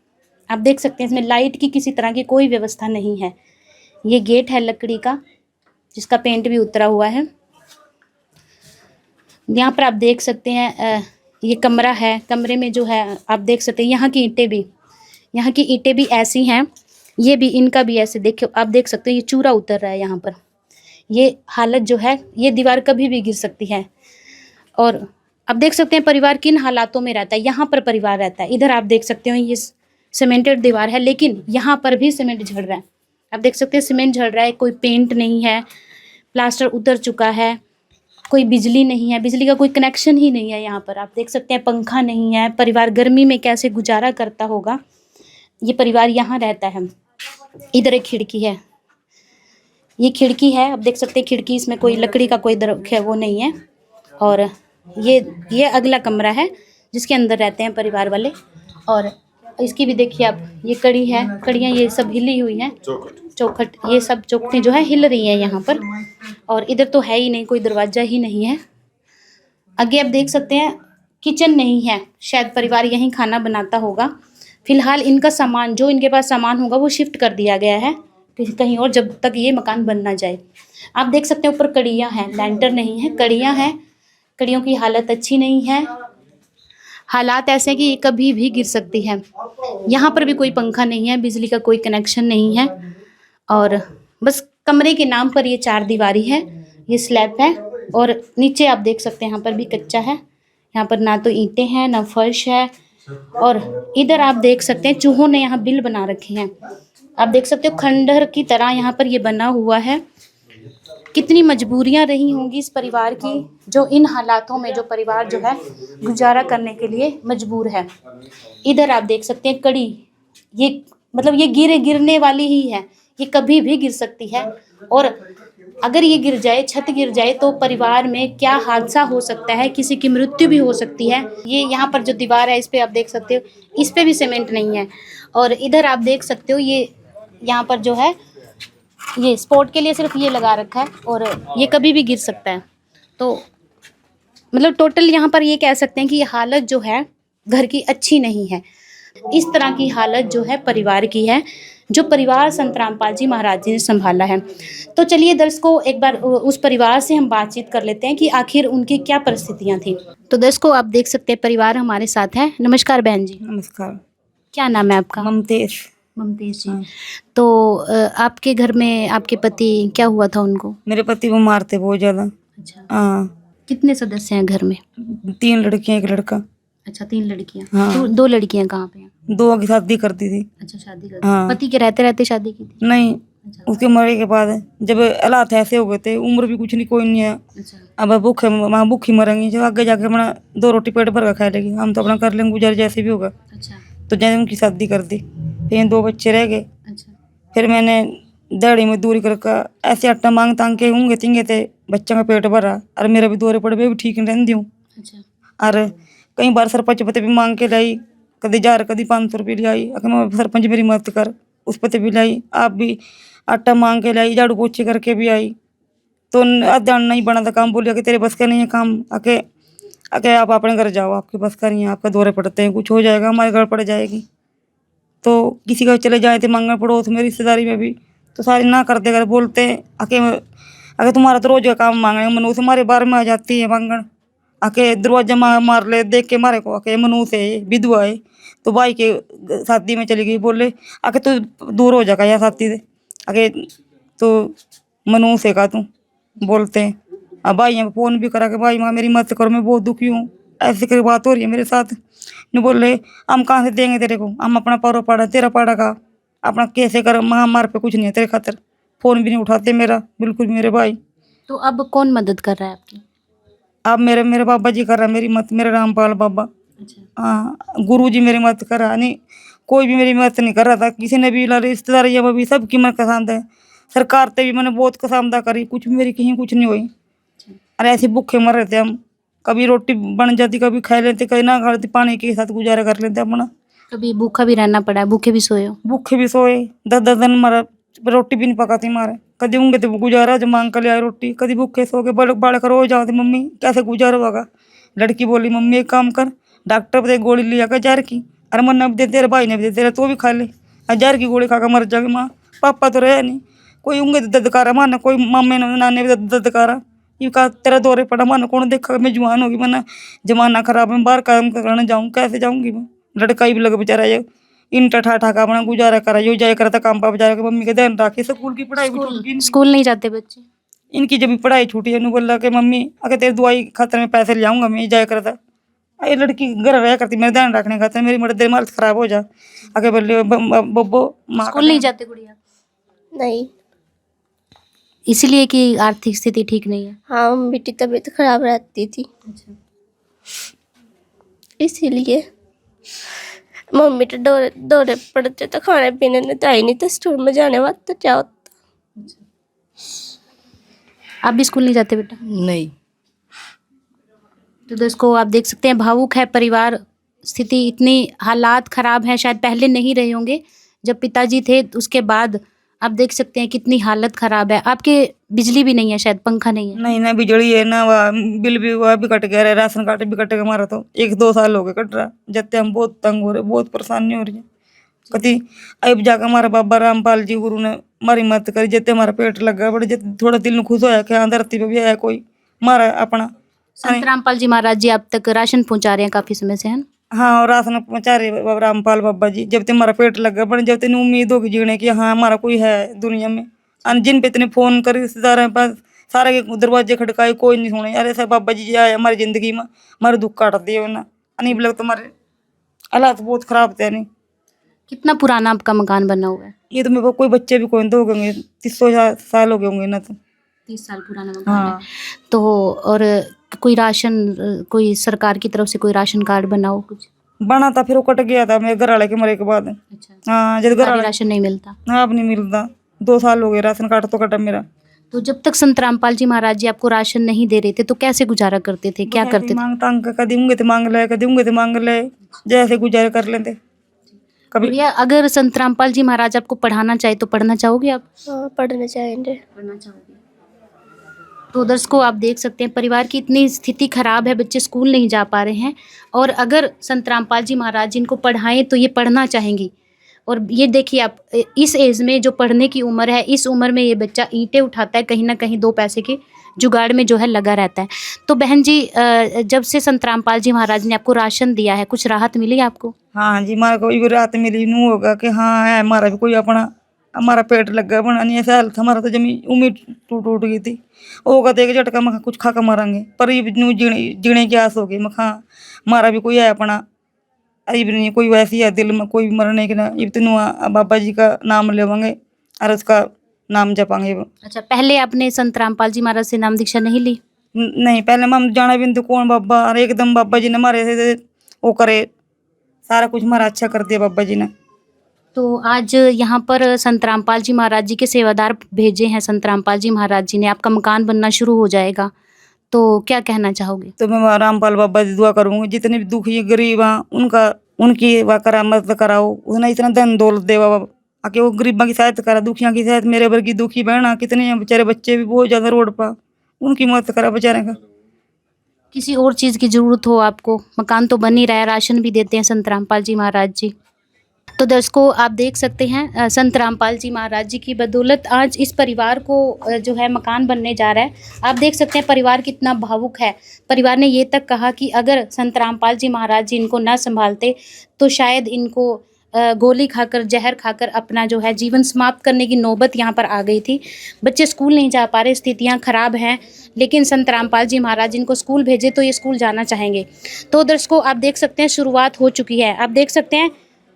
आप देख सकते हैं इसमें लाइट की किसी तरह की कोई व्यवस्था नहीं है। ये गेट है लकड़ी का जिसका पेंट भी उतरा हुआ है। यहाँ पर आप देख सकते हैं ये कमरा है, कमरे में जो है आप देख सकते हैं यहाँ की ईंटें भी ऐसी हैं, ये भी इनका भी ऐसे देखिए आप देख सकते हैं ये चूरा उतर रहा है यहाँ पर। ये हालत जो है, ये दीवार कभी भी गिर सकती है। और आप देख सकते हैं परिवार किन हालातों में रहता है। यहाँ पर परिवार रहता है, इधर आप देख सकते हो ये सीमेंटेड दीवार है, लेकिन यहाँ पर भी सीमेंट झड़ रहा है। आप देख सकते हैं सीमेंट झड़ रहा है, कोई पेंट नहीं है, प्लास्टर उतर चुका है, कोई बिजली नहीं है, बिजली का कोई कनेक्शन ही नहीं है यहाँ पर। आप देख सकते हैं पंखा नहीं है। परिवार गर्मी में कैसे गुजारा करता होगा। ये परिवार यहाँ रहता है। इधर एक खिड़की है, ये खिड़की है, आप देख सकते हैं खिड़की, इसमें कोई लकड़ी का कोई वो नहीं है। और ये अगला कमरा है जिसके अंदर रहते हैं परिवार वाले। और इसकी भी देखिए आप, ये कड़ी है, कड़ियाँ ये सब हिली हुई हैं, चौखट ये सब चौखटें जो है हिल रही हैं यहाँ पर। और इधर तो है ही नहीं, कोई दरवाज़ा ही नहीं है। आगे आप देख सकते हैं किचन नहीं है, शायद परिवार यहीं खाना बनाता होगा। फिलहाल इनका सामान जो इनके पास सामान होगा वो शिफ्ट कर दिया गया है कहीं और, जब तक ये मकान बन ना जाए। आप देख सकते हैं ऊपर कड़ियाँ हैं, लैंटर नहीं है, कड़ियाँ हैं। कड़ियों की हालत अच्छी नहीं है, हालात ऐसे हैं कि ये कभी भी गिर सकती है। यहाँ पर भी कोई पंखा नहीं है, बिजली का कोई कनेक्शन नहीं है। और बस कमरे के नाम पर ये चार दीवारी है, ये स्लैब है। और नीचे आप देख सकते हैं यहाँ पर भी कच्चा है, यहाँ पर ना तो ईंटें हैं ना फर्श है। और इधर आप देख सकते हैं चूहों ने यहाँ बिल बना रखे हैं। आप देख सकते हो खंडहर की तरह यहाँ पर ये बना हुआ है। कितनी मजबूरियाँ रही होंगी इस परिवार की, जो इन हालातों में जो परिवार जो है गुजारा करने के लिए मजबूर है। इधर आप देख सकते हैं कड़ी, ये मतलब ये गिरने वाली ही है, ये कभी भी गिर सकती है। और अगर ये गिर जाए, छत गिर जाए, तो परिवार में क्या हादसा हो सकता है, किसी की मृत्यु भी हो सकती है। ये यहाँ पर जो दीवार है इस पर आप देख सकते हो, इस पर भी सीमेंट नहीं है। और इधर आप देख सकते हो ये यहाँ पर जो है ये स्पोर्ट के लिए सिर्फ ये लगा रखा है, और ये कभी भी गिर सकता है। तो मतलब टोटल यहाँ पर ये कह सकते हैं कि ये हालत जो है घर की अच्छी नहीं है। इस तरह की हालत जो है परिवार की है, जो परिवार संत रामपाल जी महाराज जी ने संभाला है। तो चलिए दर्शकों, एक बार उस परिवार से हम बातचीत कर लेते हैं कि आखिर उनकी क्या परिस्थितियाँ थी। तो दर्शकों, आप देख सकते हैं परिवार हमारे साथ है। नमस्कार बहन जी। नमस्कार। क्या नाम है आपका? ममतेज। ममतेज जी। तो आपके घर में आपके पति क्या हुआ था उनको? मेरे पति बीमार थे बहुत ज़्यादा। अच्छा। हाँ। कितने सदस्य हैं घर में? 3 लड़कियाँ 1 लड़का। अच्छा, 3 लड़कियाँ। हाँ। तो 2 लड़कियाँ कहाँ पे हैं? 2 की शादी कर दी थी। अच्छा, शादी कर दी। हाँ। पति के रहते रहते शादी की थी? नहीं, अच्छा। उसके मरने के बाद जब हालात ऐसे हो गए थे, उम्र भी कुछ नहीं, कोई नहीं है। अच्छा। अब भूखे वहाँ भूखी मरेंगी, जब आगे जाके अपना 2 रोटी पेट भर कर खा लेगी, हम तो अपना कर लेंगे गुजारा जैसे भी होगा। अच्छा। तो जैसे उनकी शादी कर दी, फिर 2 बच्चे रह गए। अच्छा। फिर मैंने दिहाड़ी मजदूरी करके ऐसे आटा मांग तांग के ऊँगे तिंगे थे, बच्चों का पेट भरा। और मेरा भी दौरे पड़े भी ठीक नहीं रहती हूँ। अच्छा। और कई बार सरपंच पते भी मांग के लाई, कभी 1000 कभी 500 रुपये ले आई। अगर सरपंच मेरी मदद कर, उस पते भी लाई। आप भी आटा मांग के लाई, झाड़ू पोछे करके भी आई। तो अध्यान नहीं बना था काम, बोलिए कि तेरे बस का नहीं है काम, आके आप अपने घर जाओ, आपके बस का नहीं है, आपका दौरे पड़ते हैं, कुछ हो जाएगा, हमारे घर पड़ जाएगी। तो किसी का चले जाए थे मांगने पड़ोस में, रिश्तेदारी में भी, तो सारे ना करते, अगर बोलते हैं आके तुम्हारा तो रोज का काम मांगने, मनु से हमारे बारे में आ जाती है मांगण। आके दरवाजा मार ले, देख के मारे को आके मनु से विधवा है, तो भाई के शादी में चली गई, बोले आके तू दूर हो जाएगा या शादी से, आके तो मनु से का तू बोलते हैं। अब भाई यहाँ फ़ोन भी करा के भाई माँ मेरी मदद करो, मैं बहुत दुखी हूँ, ऐसी की बात हो रही है मेरे साथ। नहीं बोले हम कहाँ से देंगे तेरे को, हम अपना पारो पाड़ा, तेरा पाड़ा का अपना कैसे कर, माँ हमारे पे कुछ नहीं है तेरे खातर। फ़ोन भी नहीं उठाते मेरा बिल्कुल भी मेरे भाई। तो अब कौन मदद कर रहा है आपकी? अब मेरे बाबा जी कर रहा है मेरी मत, मेरे रामपाल बाबा। अच्छा। हाँ, गुरु जी मेरी मदद कर रहा नहीं, कोई भी मेरी मदद नहीं कर रहा था, किसी ने भी रिश्तेदारियाँ में भी सबकी मन पसंद है। सरकार से भी मैंने बहुत कसामदा करी, कुछ भी मेरी कहीं कुछ नहीं हुई। अरे ऐसे भूखे मर रहे थे हम, कभी रोटी बन जाती कभी खा लेते, कभी ना खाती, पानी के साथ गुजारा कर लेते अपना। कभी भूखा भी रहना पड़ा है, भूखे भी सोए हो? भूखे भी सोए, 10-10 दिन मारा रोटी भी नहीं पकाती मारे, कभी होंगे तो गुजारा जो मांग कर ले आए रोटी, कभी भूखे सो के बड़ कर हो जाते, मम्मी कैसे गुजारा होगा। लड़की बोली मम्मी एक काम कर, डॉक्टर पे गोली लिया कर जार की, अरे मन्ना भी दे तेरे भाई ने भी दे तेरे, तो भी खा ले, जार की गोली खा कर मर जाएगी माँ। पापा तो रहे नहीं, कोई होंगे तो ददकारा मारना, कोई मामे नाने भी ददकारा, ये कहा तेरा दौरे पड़ा माना कौन देखा, मैं जवान होगी, मैंने जमाना खराब है, बाहर काम करने जाऊँ कैसे जाऊँगी मैं। लड़का ही भी लग बेचारा ये इंटा ठा का अपना गुजारा करा, जो जाया करता काम पर बेचारा के मम्मी के ध्यान रखे। स्कूल की पढ़ाई भी छूट गई, स्कूल नहीं जाते बच्चे? इनकी जब भी पढ़ाई छूटी है बोला कि मम्मी अगर तेरी दवाई खातर में पैसे ले आऊँगा मैं, जाया करता। ये लड़की घर रहा करती मेरे ध्यान रखने खाते, मेरी मर्द दिमाग खराब हो जा आगे बोले बब्बो माँ। स्कूल नहीं जाते गुड़िया? नहीं। इसीलिए कि आर्थिक स्थिति ठीक नहीं है? हाँ, मम्मी की तबीयत खराब रहती थी, इसीलिए मम्मी तो दौरे पड़ते तो खाने पीने ने तो आई नहीं, तो स्कूल में जाने वक्त तो क्या होता। आप भी स्कूल नहीं जाते बेटा? नहीं। तो दोस्तों आप देख सकते हैं भावुक है परिवार, स्थिति इतनी हालात ख़राब है, शायद पहले नहीं रहे होंगे जब पिताजी थे, उसके बाद आप देख सकते हैं कितनी हालत ख़राब है। आपके बिजली भी नहीं है, शायद पंखा नहीं है? नहीं ना बिजली है ना, वह बिल भी वह भी कट गया, राशन कार्ड भी कट गया हमारा, तो 1-2 साल हो गए कट रहा, जब हम बहुत तंग हो रहे, बहुत परेशानी हो रही है। कभी अब जाकर हमारा बाबा रामपाल जी गुरु ने हमारी मदद करी, जब हमारा पेट लगा बड़े, जब थोड़ा दिल में खुश होया कि हाँ धरती पे भी आया कोई हमारा अपना। संत रामपाल जी महाराज जी आप तक राशन पहुंचा रहे हैं काफ़ी समय से, है ना? हाँ, और राशन पहुँचा रहे बाबा रामपाल बाबा जी, जब तक हमारा पेट लगा बड़े, जब तक उम्मीद होगी जीने की हाँ हमारा कोई है दुनिया में। जिन पे इतने फ़ोन करे रिश्तेदारों के पास, सारे के दरवाजे खड़काए, कोई नहीं सुने, अरे सर बाबा जी आए हमारी ज़िंदगी में, हमारे दुख काट दिए ना, नहीं लग तुम्हारे हालात बहुत ख़राब थे। नहीं कितना पुराना आपका मकान बना हुआ है? ये तो मेरे को कोई बच्चे भी कोई तो हो गए, 30 साल हो गए होंगे ना, तो 30 साल पुराना मकान है। तो और कोई राशन, कोई सरकार की तरफ से कोई राशन कार्ड बनाओ कुछ बना था, फिर वो कट गया था मेरे घर वाले के मरे के बाद। अच्छा, हाँ, जब घर वाले राशन नहीं मिलता? हाँ, अब नहीं मिलता, 2 साल हो गए राशन कार्ड तो कटा मेरा। तो जब तक संत रामपाल जी महाराज जी आपको राशन नहीं दे रहे थे तो कैसे गुजारा करते थे, क्या करते थे? मांग तांग कदी होंगे तो मांग ले, कदी होंगे तो मांग ले, जैसे गुजारा कर लेते कभी। भैया अगर संत रामपाल जी महाराज आपको पढ़ाना चाहे तो पढ़ना चाहोगे आप? हाँ, पढ़ना चाहेंगे। पढ़ना चाहोगे। तो दर्शकों आप देख सकते हैं परिवार की इतनी स्थिति खराब है, बच्चे स्कूल नहीं जा पा रहे हैं, और अगर संत रामपाल जी महाराज जी इनको पढ़ाएं तो ये पढ़ना चाहेंगी। और ये देखिए आप, इस एज में जो पढ़ने की उम्र है, इस उम्र में ये बच्चा ईंटें उठाता है, कहीं ना कहीं 2 पैसे के जुगाड़ में जो है लगा रहता है। तो बहन जी जब से संत रामपाल जी महाराज ने आपको राशन दिया है, कुछ राहत मिली आपको? हाँ जी, हमारा कोई भी राहत मिली नहीं होगा कि हाँ है हमारा भी कोई अपना, हमारा पेट लगा बना नहीं, ऐसा हालत हमारा तो जमी उम्मीद टूट गई थी। होगा तो एक झटका मखा कुछ खा कर मारेंगे, पर ये जीने की आस हो गई मखा हमारा भी कोई है अपना, अभी भी नहीं कोई वैसी है दिल में कोई भी मरने की ना, ये तो बाबा जी का नाम लेवांगे और उसका नाम जपाएंगे। अच्छा, पहले आपने संत रामपाल जी महाराज से नाम दीक्षा नहीं ली? नहीं, पहले हम जाना भी नहीं तो कौन बाबा, और एकदम बाबा जी ने हमारे से वो करे, सारा कुछ हमारा अच्छा कर दिया बाबा जी ने। तो आज यहाँ पर संत रामपाल जी महाराज जी के सेवादार भेजे हैं संत रामपाल जी महाराज जी ने, आपका मकान बनना शुरू हो जाएगा, तो क्या कहना चाहोगे? तो मैं रामपाल बाबा जी दुआ करूँगी, जितने भी दुखी गरीब हैं उनकी वाह मदद कराओ, उन्हें इतना धन दौलत दे बाबा, आके वो गरीबों की सहायता करा, दुखियों की सहायता, मेरे वर्गी दुखी बहना कितने हैं बेचारे, बच्चे भी बहुत ज़्यादा रोड पर, उनकी मदद करा बेचारे का। किसी और चीज़ की ज़रूरत हो आपको, मकान तो बन ही रहा है, राशन भी देते हैं संत रामपाल जी महाराज जी। तो दर्शकों आप देख सकते हैं संत रामपाल जी महाराज जी की बदौलत आज इस परिवार को जो है मकान बनने जा रहा है। आप देख सकते हैं परिवार कितना भावुक है। परिवार ने ये तक कहा कि अगर संत रामपाल जी महाराज जी इनको ना संभालते तो शायद इनको गोली खाकर, जहर खाकर अपना जो है जीवन समाप्त करने की नौबत यहाँ पर आ गई थी। बच्चे स्कूल नहीं जा पा रहे, स्थितियाँ खराब हैं, लेकिन संत रामपाल जी महाराज इनको स्कूल भेजे तो ये स्कूल जाना चाहेंगे। तो दर्शकों आप देख सकते हैं शुरुआत हो चुकी है। आप देख सकते हैं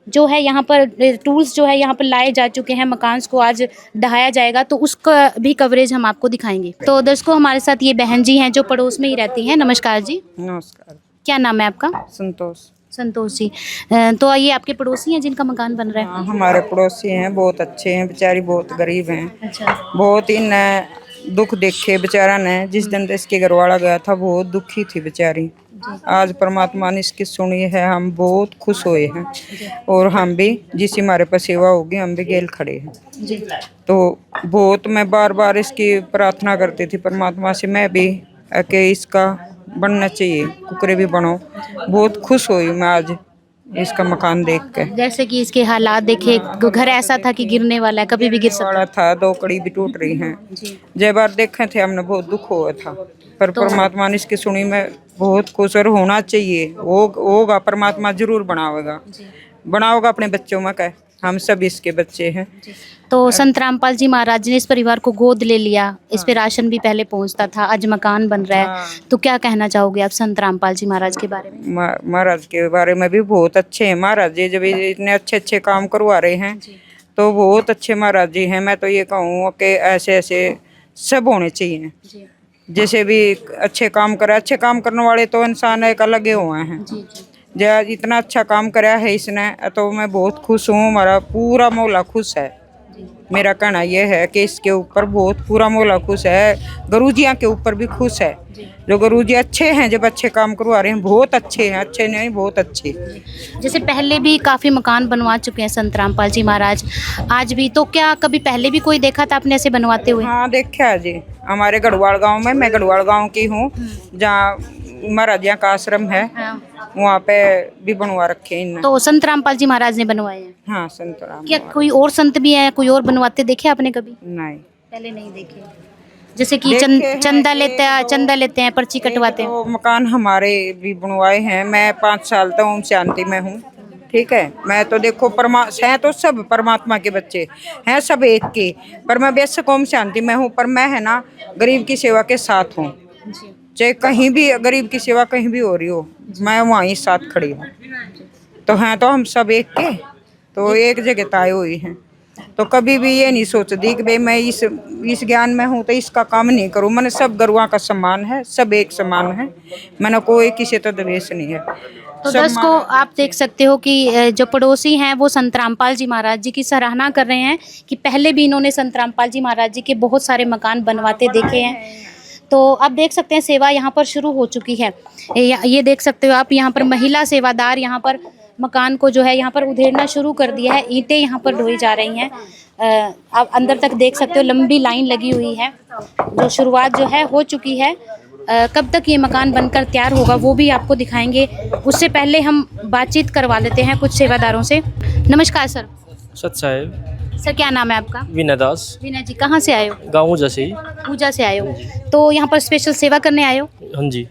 जो है यहाँ पर टूल्स जो है यहाँ पर लाए जा चुके हैं, मकान को आज ढहाया जाएगा, तो उसका भी कवरेज हम आपको दिखाएंगे। तो दर्शकों हमारे साथ ये बहन जी हैं जो पड़ोस में ही रहती हैं। नमस्कार जी। नमस्कार। क्या नाम है आपका? संतोष। संतोष जी। तो ये आपके पड़ोसी हैं जिनका मकान बन रहा है? हाँ, हमारे पड़ोसी हैं, बहुत अच्छे हैं, बेचारी बहुत गरीब हैं। अच्छा। बहुत ही न दुख देखे बेचारा ने। जिस दिन इसके घर वाला गया था बहुत दुखी थी बेचारी। आज परमात्मा ने इसकी सुनी है, हम बहुत खुश हुए हैं। और हम भी जिस हमारे पास सेवा होगी हम भी गेल खड़े हैं जी। तो बहुत मैं बार बार इसकी प्रार्थना करती थी परमात्मा से, मैं भी कि इसका बनना चाहिए, कुकरे भी बनो। बहुत खुश हुई मैं आज इसका मकान देख के। जैसे कि इसके हालात देखे, घर ऐसा था कि गिरने वाला है, कभी भी गिर सकता वाला था, 2 कड़ी भी टूट रही हैं। जय बार देखे थे हमने बहुत दुख हुआ था, पर परमात्मा ने इसकी सुनी। मैं बहुत खुश और होना चाहिए, होगा परमात्मा जरूर बनाओगा अपने बच्चों में का। हम सब इसके बच्चे हैं। तो संत रामपाल जी महाराज ने इस परिवार को गोद ले लिया। इस पे राशन भी पहले पहुंचता था, आज मकान बन रहा है। तो क्या कहना चाहोगे आप संत रामपाल जी महाराज के बारे में? महाराज के बारे में भी बहुत अच्छे हैं महाराज जी। जब इतने अच्छे अच्छे काम करवा रहे हैं तो बहुत अच्छे महाराज जी हैं। मैं तो ये कहूँ कि ऐसे ऐसे सब होने चाहिए। जैसे भी अच्छे काम करे, अच्छे काम करने वाले तो इंसान एक अलग हुए हैं। जब इतना अच्छा काम करा है इसने तो मैं बहुत खुश हूँ। हमारा पूरा मोहल्ला खुश है। मेरा कहना यह है कि इसके ऊपर बहुत पूरा मोहल्ला खुश है। गुरुजियाँ के ऊपर भी खुश है। जो गुरुजी अच्छे हैं, जब अच्छे काम करवा रहे हैं, बहुत अच्छे हैं, अच्छे नहीं बहुत अच्छे। जैसे पहले भी काफ़ी मकान बनवा चुके हैं संत रामपाल जी महाराज, आज भी। तो क्या कभी पहले भी कोई देखा था आपने ऐसे बनवाते हुए? हाँ देखा है जी, हमारे गढ़वाल गांव में। मैं गढ़वाल गांव की हूँ, जहाँ महाराजिया का आश्रम है। वहाँ पे भी बनवा रखे इन। तो संत रामपाल जी महाराज ने बनवाए हैं? हाँ, संत राम। क्या कोई और संत भी है, कोई और बनवाते देखे आपने कभी? नहीं, पहले नहीं देखे। जैसे कि चंदा लेते हैं, पर्ची कटवाते हैं। तो मकान हमारे भी बनवाए हैं। मैं 5 साल तक ओम शांति में हूँ। ठीक है, मैं तो देखो हैं तो सब परमात्मा के बच्चे हैं, सब एक के। पर मैं बेशक ओम शांति में हूँ, पर मैं है ना गरीब की सेवा के साथ हूँ। चाहे कहीं भी गरीब की सेवा कहीं भी हो रही हो, मैं वहीं साथ खड़ी हूँ। तो हैं तो हम सब एक के, तो एक जगह ताई हुई हैं। तो कभी भी ये नहीं सोचती कि भाई मैं इस ज्ञान में हूँ तो इसका काम नहीं करूँ। मैंने सब गुरुओं का सम्मान है, सब एक समान है। मैंने कोई किसी तो द्वेष नहीं है। तो दर्शकों, आप देख सकते हो कि जो पड़ोसी हैं वो संत रामपाल जी महाराज जी की सराहना कर रहे हैं कि पहले भी इन्होंने संत रामपाल जी महाराज जी के बहुत सारे मकान बनवाते देखे हैं। तो आप देख सकते हैं सेवा यहाँ पर शुरू हो चुकी है। ये देख सकते हो आप, यहाँ पर महिला सेवादार यहाँ पर मकान को जो है यहाँ पर उधेड़ना शुरू कर दिया है। ईंटें यहाँ पर ढोई जा रही हैं। आप अंदर तक देख सकते हो, लंबी लाइन लगी हुई है। जो शुरुआत जो है हो चुकी है। कब तक ये मकान बनकर तैयार होगा वो भी आपको दिखाएंगे। उससे पहले हम बातचीत करवा लेते हैं कुछ सेवादारों से। नमस्कार सर। सत साहेब। सर क्या नाम है आपका? विनय दास। विनय जी, कहाँ से आए हो? गाँव जैसे ही। पूजा से आए हो, तो यहाँ पर स्पेशल सेवा करने आए हो? हाँ जी,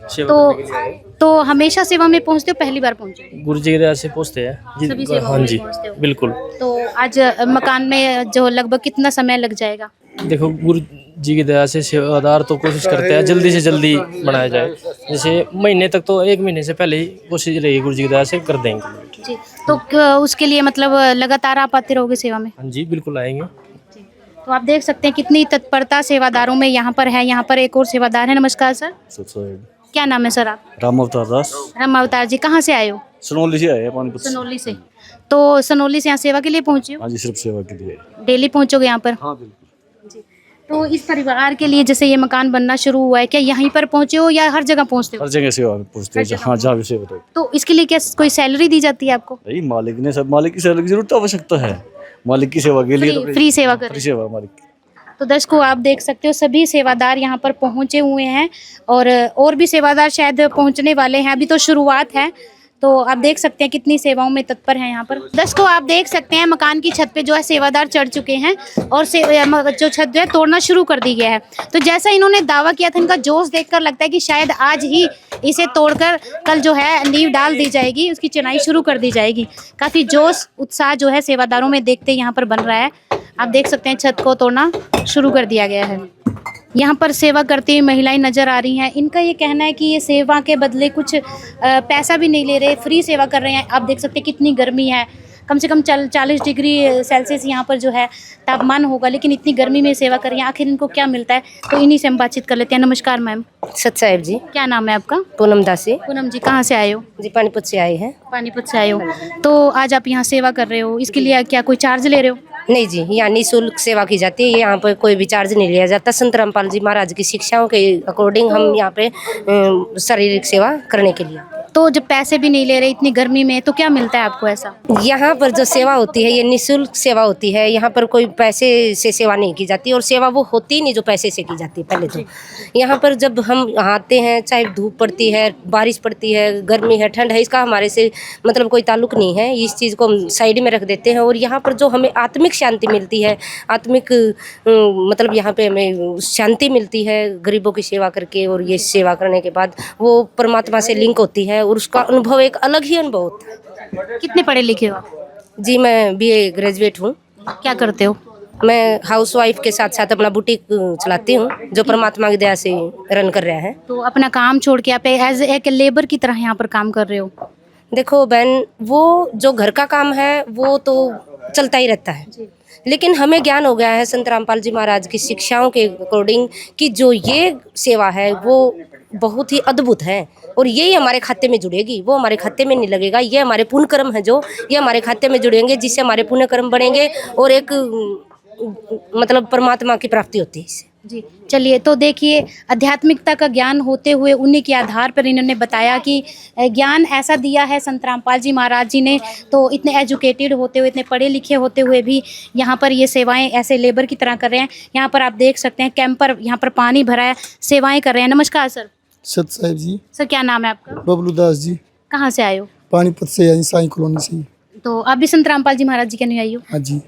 सेवा तो हमेशा सेवा में पहुँचते हो, पहली बार पहुँचे? गुरु जी की दया से पहुँचते हैं। सभी सेवाओं हाँ में जी पहुँचते हो? बिल्कुल। तो आज मकान में जो लगभग कितना समय लग जाएगा? देखो, गुरु जी की दया से सेवादार तो कोशिश करते हैं जल्दी से जल्दी बनाया जाए। जैसे महीने तक तो 1 महीने से पहले ही कोशिश रहेगी, गुरु जी की दया से कर देंगे जी। तो उसके लिए मतलब लगातार आप आते रहोगे सेवा में? हाँ जी बिल्कुल आएंगे। तो आप देख सकते हैं कितनी तत्परता सेवादारों में यहाँ पर है। यहाँ पर एक और सेवादार है। नमस्कार सर। क्या नाम है सर आप? राम अवतार दास। राम अवतार जी, कहाँ से आए हो? सनोली से आए, पानीपत। सनोली से। तो सनोली से यहाँ सेवा के लिए पहुँचे हो? हाँ जी, सिर्फ सेवा के लिए। डेली पहुँचोगे यहाँ पर? हाँ बिल्कुल। तो इस परिवार के लिए जैसे ये मकान बनना शुरू हुआ है, क्या यहीं पर पहुँचे हो या हर जगह पहुँचते हो? हर जगह सेवा पहुँचते हैं, हाँ जहाँ भी सेवा हो। तो इसके लिए क्या कोई सैलरी दी जाती है आपको? भाई मालिक ने सब, मालिक की सैलरी की जरूरत आवश्यकता है। मालिक की सेवा के लिए तो फ्री सेवा कर, फ्री सेवा मालिक। तो दर्शकों आप देख सकते हो सभी सेवादार यहाँ पर पहुँचे हुए हैं और भी सेवादार शायद पहुँचने वाले हैं। अभी तो शुरुआत है। तो आप देख सकते हैं कितनी सेवाओं में तत्पर हैं यहाँ पर। दर्शकों आप देख सकते हैं मकान की छत पे जो है सेवादार चढ़ चुके हैं और जो छत जो है तोड़ना शुरू कर दी गया है। तो जैसा इन्होंने दावा किया था, इनका जोश देखकर लगता है कि शायद आज ही इसे तोड़कर कल जो है नींव डाल दी जाएगी, उसकी चिनाई शुरू कर दी जाएगी। काफ़ी जोश उत्साह जो है सेवादारों में देखते यहाँ पर बन रहा है। आप देख सकते हैं छत को तोड़ना शुरू कर दिया गया है। यहाँ पर सेवा करती हुई महिलाएं नज़र आ रही हैं। इनका ये कहना है कि ये सेवा के बदले कुछ पैसा भी नहीं ले रहे, फ्री सेवा कर रहे हैं। आप देख सकते हैं कितनी गर्मी है, कम से कम 40 डिग्री सेल्सियस यहाँ पर जो है तापमान होगा, लेकिन इतनी गर्मी में सेवा कर रही हैं, आखिर इनको क्या मिलता है? तो इन्हीं से हम बातचीत कर लेते हैं। नमस्कार मैम। सत साहिब जी। क्या नाम है आपका? पूनम दासी पूनम जी, कहाँ से आए हो? जी, पानीपत से आए हैं। पानीपत से आए हो, तो आज आप यहाँ सेवा कर रहे हो, इसके लिए क्या कोई चार्ज ले रहे हो? नहीं जी, यहाँ निःशुल्क सेवा की जाती है, यहाँ पर कोई भी चार्ज नहीं लिया जाता। संत रामपाल जी महाराज की शिक्षाओं के अकॉर्डिंग हम यहाँ पे शारीरिक सेवा करने के लिए। तो जब पैसे भी नहीं ले रहे इतनी गर्मी में, तो क्या मिलता है आपको ऐसा? यहाँ पर जो सेवा होती है ये निःशुल्क सेवा होती है, यहाँ पर कोई पैसे से सेवा नहीं की जाती और सेवा वो होती नहीं जो पैसे से की जाती है। पहले तो यहाँ पर जब हम आते हैं, चाहे धूप पड़ती है, बारिश पड़ती है, गर्मी है, ठंड है, इसका हमारे से मतलब कोई ताल्लुक नहीं है। इस चीज़ को हम साइड में रख देते हैं और यहाँ पर जो हमें आत्मिक शांति मिलती है, आत्मिक मतलब यहाँ पे हमें शांति मिलती है गरीबों की सेवा करके, और ये सेवा करने के बाद वो परमात्मा से लिंक होती है और उसका अनुभव एक अलग ही अनुभव होता है। कितने पढ़े लिखे हो आप? जी, मैं BA ग्रेजुएट हूँ। क्या करते हो? मैं हाउसवाइफ के साथ साथ अपना बुटीक चलाती हूँ, जो परमात्मा की दया से रन कर रहा है। तो अपना काम छोड़ के आप एज एक लेबर की तरह यहाँ पर काम कर रहे हो? देखो बहन, वो जो घर का काम है वो तो चलता ही रहता है, लेकिन हमें ज्ञान हो गया है संत रामपाल जी महाराज की शिक्षाओं के अकॉर्डिंग कि जो ये सेवा है वो बहुत ही अद्भुत है और यही हमारे खाते में जुड़ेगी, वो हमारे खाते में नहीं लगेगा। ये हमारे पुण्य कर्म है जो ये हमारे खाते में जुड़ेंगे, जिससे हमारे पुण्य कर्म बढ़ेंगे और एक मतलब परमात्मा की प्राप्ति होती है इससे। जी, चलिए, तो देखिए आध्यात्मिकता का ज्ञान होते हुए उन्हीं के आधार पर इन्होंने बताया कि ज्ञान ऐसा दिया है संत रामपाल जी महाराज जी ने, तो इतने एजुकेटेड होते हुए, इतने पढ़े लिखे होते हुए भी यहाँ पर ये सेवाएं ऐसे लेबर की तरह कर रहे हैं। यहाँ पर आप देख सकते हैं कैंपर, यहाँ पर पानी भरा है, सेवाएं कर रहे हैं। नमस्कार सर। सत साहिब जी। सर, क्या नाम है आपका? बबलू दास जी। कहाँ से आए हो? पानीपत से आई, साई कॉलोनी से। तो आप भी संत रामपाल जी महाराज जी के नहीं आई हो? हाँ जी।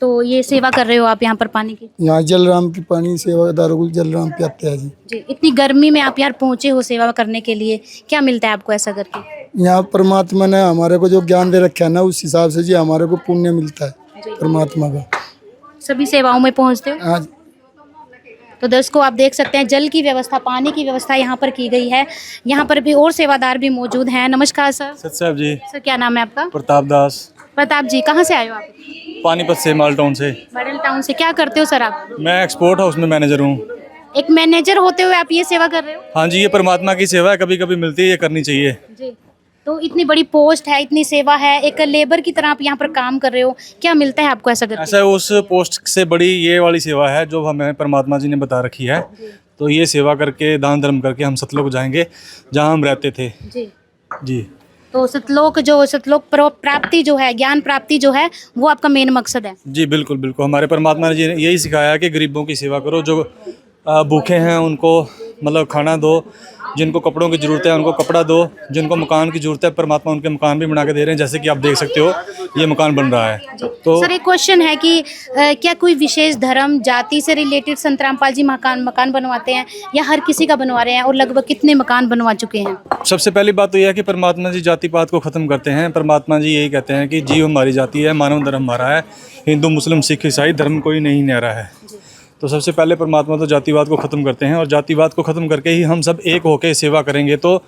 तो ये सेवा कर रहे हो आप यहाँ पर पानी की? यहाँ जलराम की पानी सेवादारों को जलराम पे आते हैं जी। जी, इतनी गर्मी में आप यार पहुँचे हो सेवा करने के लिए, क्या मिलता है आपको ऐसा करके? यहाँ परमात्मा ने हमारे को जो ज्ञान दे रखा है ना, उस हिसाब से जी हमारे को पुण्य मिलता है परमात्मा का। सभी सेवाओं में पहुँचते हो? हाँ। तो दर्शकों, आप देख सकते हैं जल की व्यवस्था, पानी की व्यवस्था यहाँ पर की गई है। यहाँ पर भी और सेवादार भी मौजूद हैं। नमस्कार सर। सत साहब जी। सर, क्या नाम है आपका? प्रताप दास। प्रताप जी, कहाँ से आए हो आप? पानीपत से, माल टाउन से। मॉडल टाउन से। क्या करते हो सर आप? मैं एक्सपोर्ट हाउस में मैनेजर हूँ। एक मैनेजर होते हुए आप ये सेवा कर रहे हो? हाँ जी, ये परमात्मा की सेवा है, कभी कभी मिलती है, ये करनी चाहिए जी। तो इतनी बड़ी पोस्ट है, इतनी सेवा है, एक लेबर की तरह आप यहाँ पर काम कर रहे हो, क्या मिलता है आपको ऐसा करके? ऐसा उस पोस्ट से बड़ी ये वाली सेवा है जो हमें परमात्मा जी ने बता रखी है। तो ये सेवा करके, दान धर्म करके हम सतलोक जाएंगे जहाँ हम रहते थे। जी जी। तो सतलोक प्राप्ति जो है, ज्ञान प्राप्ति जो है, वो आपका मेन मकसद है? जी बिल्कुल बिल्कुल। हमारे परमात्मा जी ने यही सिखाया कि गरीबों की सेवा करो, जो भूखे हैं उनको मतलब खाना दो, जिनको कपड़ों की ज़रूरत है उनको कपड़ा दो, जिनको मकान की ज़रूरत है परमात्मा उनके मकान भी बना के दे रहे हैं। जैसे कि आप देख सकते हो ये मकान बन रहा है। तो सर, एक क्वेश्चन है कि क्या कोई विशेष धर्म जाति से रिलेटेड संत रामपाल जी मकान बनवाते हैं या हर किसी का बनवा रहे हैं, और लगभग कितने मकान बनवा चुके हैं? सबसे पहली बात तो यह है कि परमात्मा जी जाति पात को ख़त्म करते हैं। परमात्मा जी यही कहते हैं कि जीव हमारी जाति है, मानव धर्म हमारा है, हिंदू मुस्लिम सिख ईसाई धर्म कोई नहीं न्यारा है। तो सबसे पहले परमात्मा तो जातिवाद को ख़त्म करते हैं, और जातिवाद को ख़त्म करके ही हम सब एक होकर सेवा करेंगे तो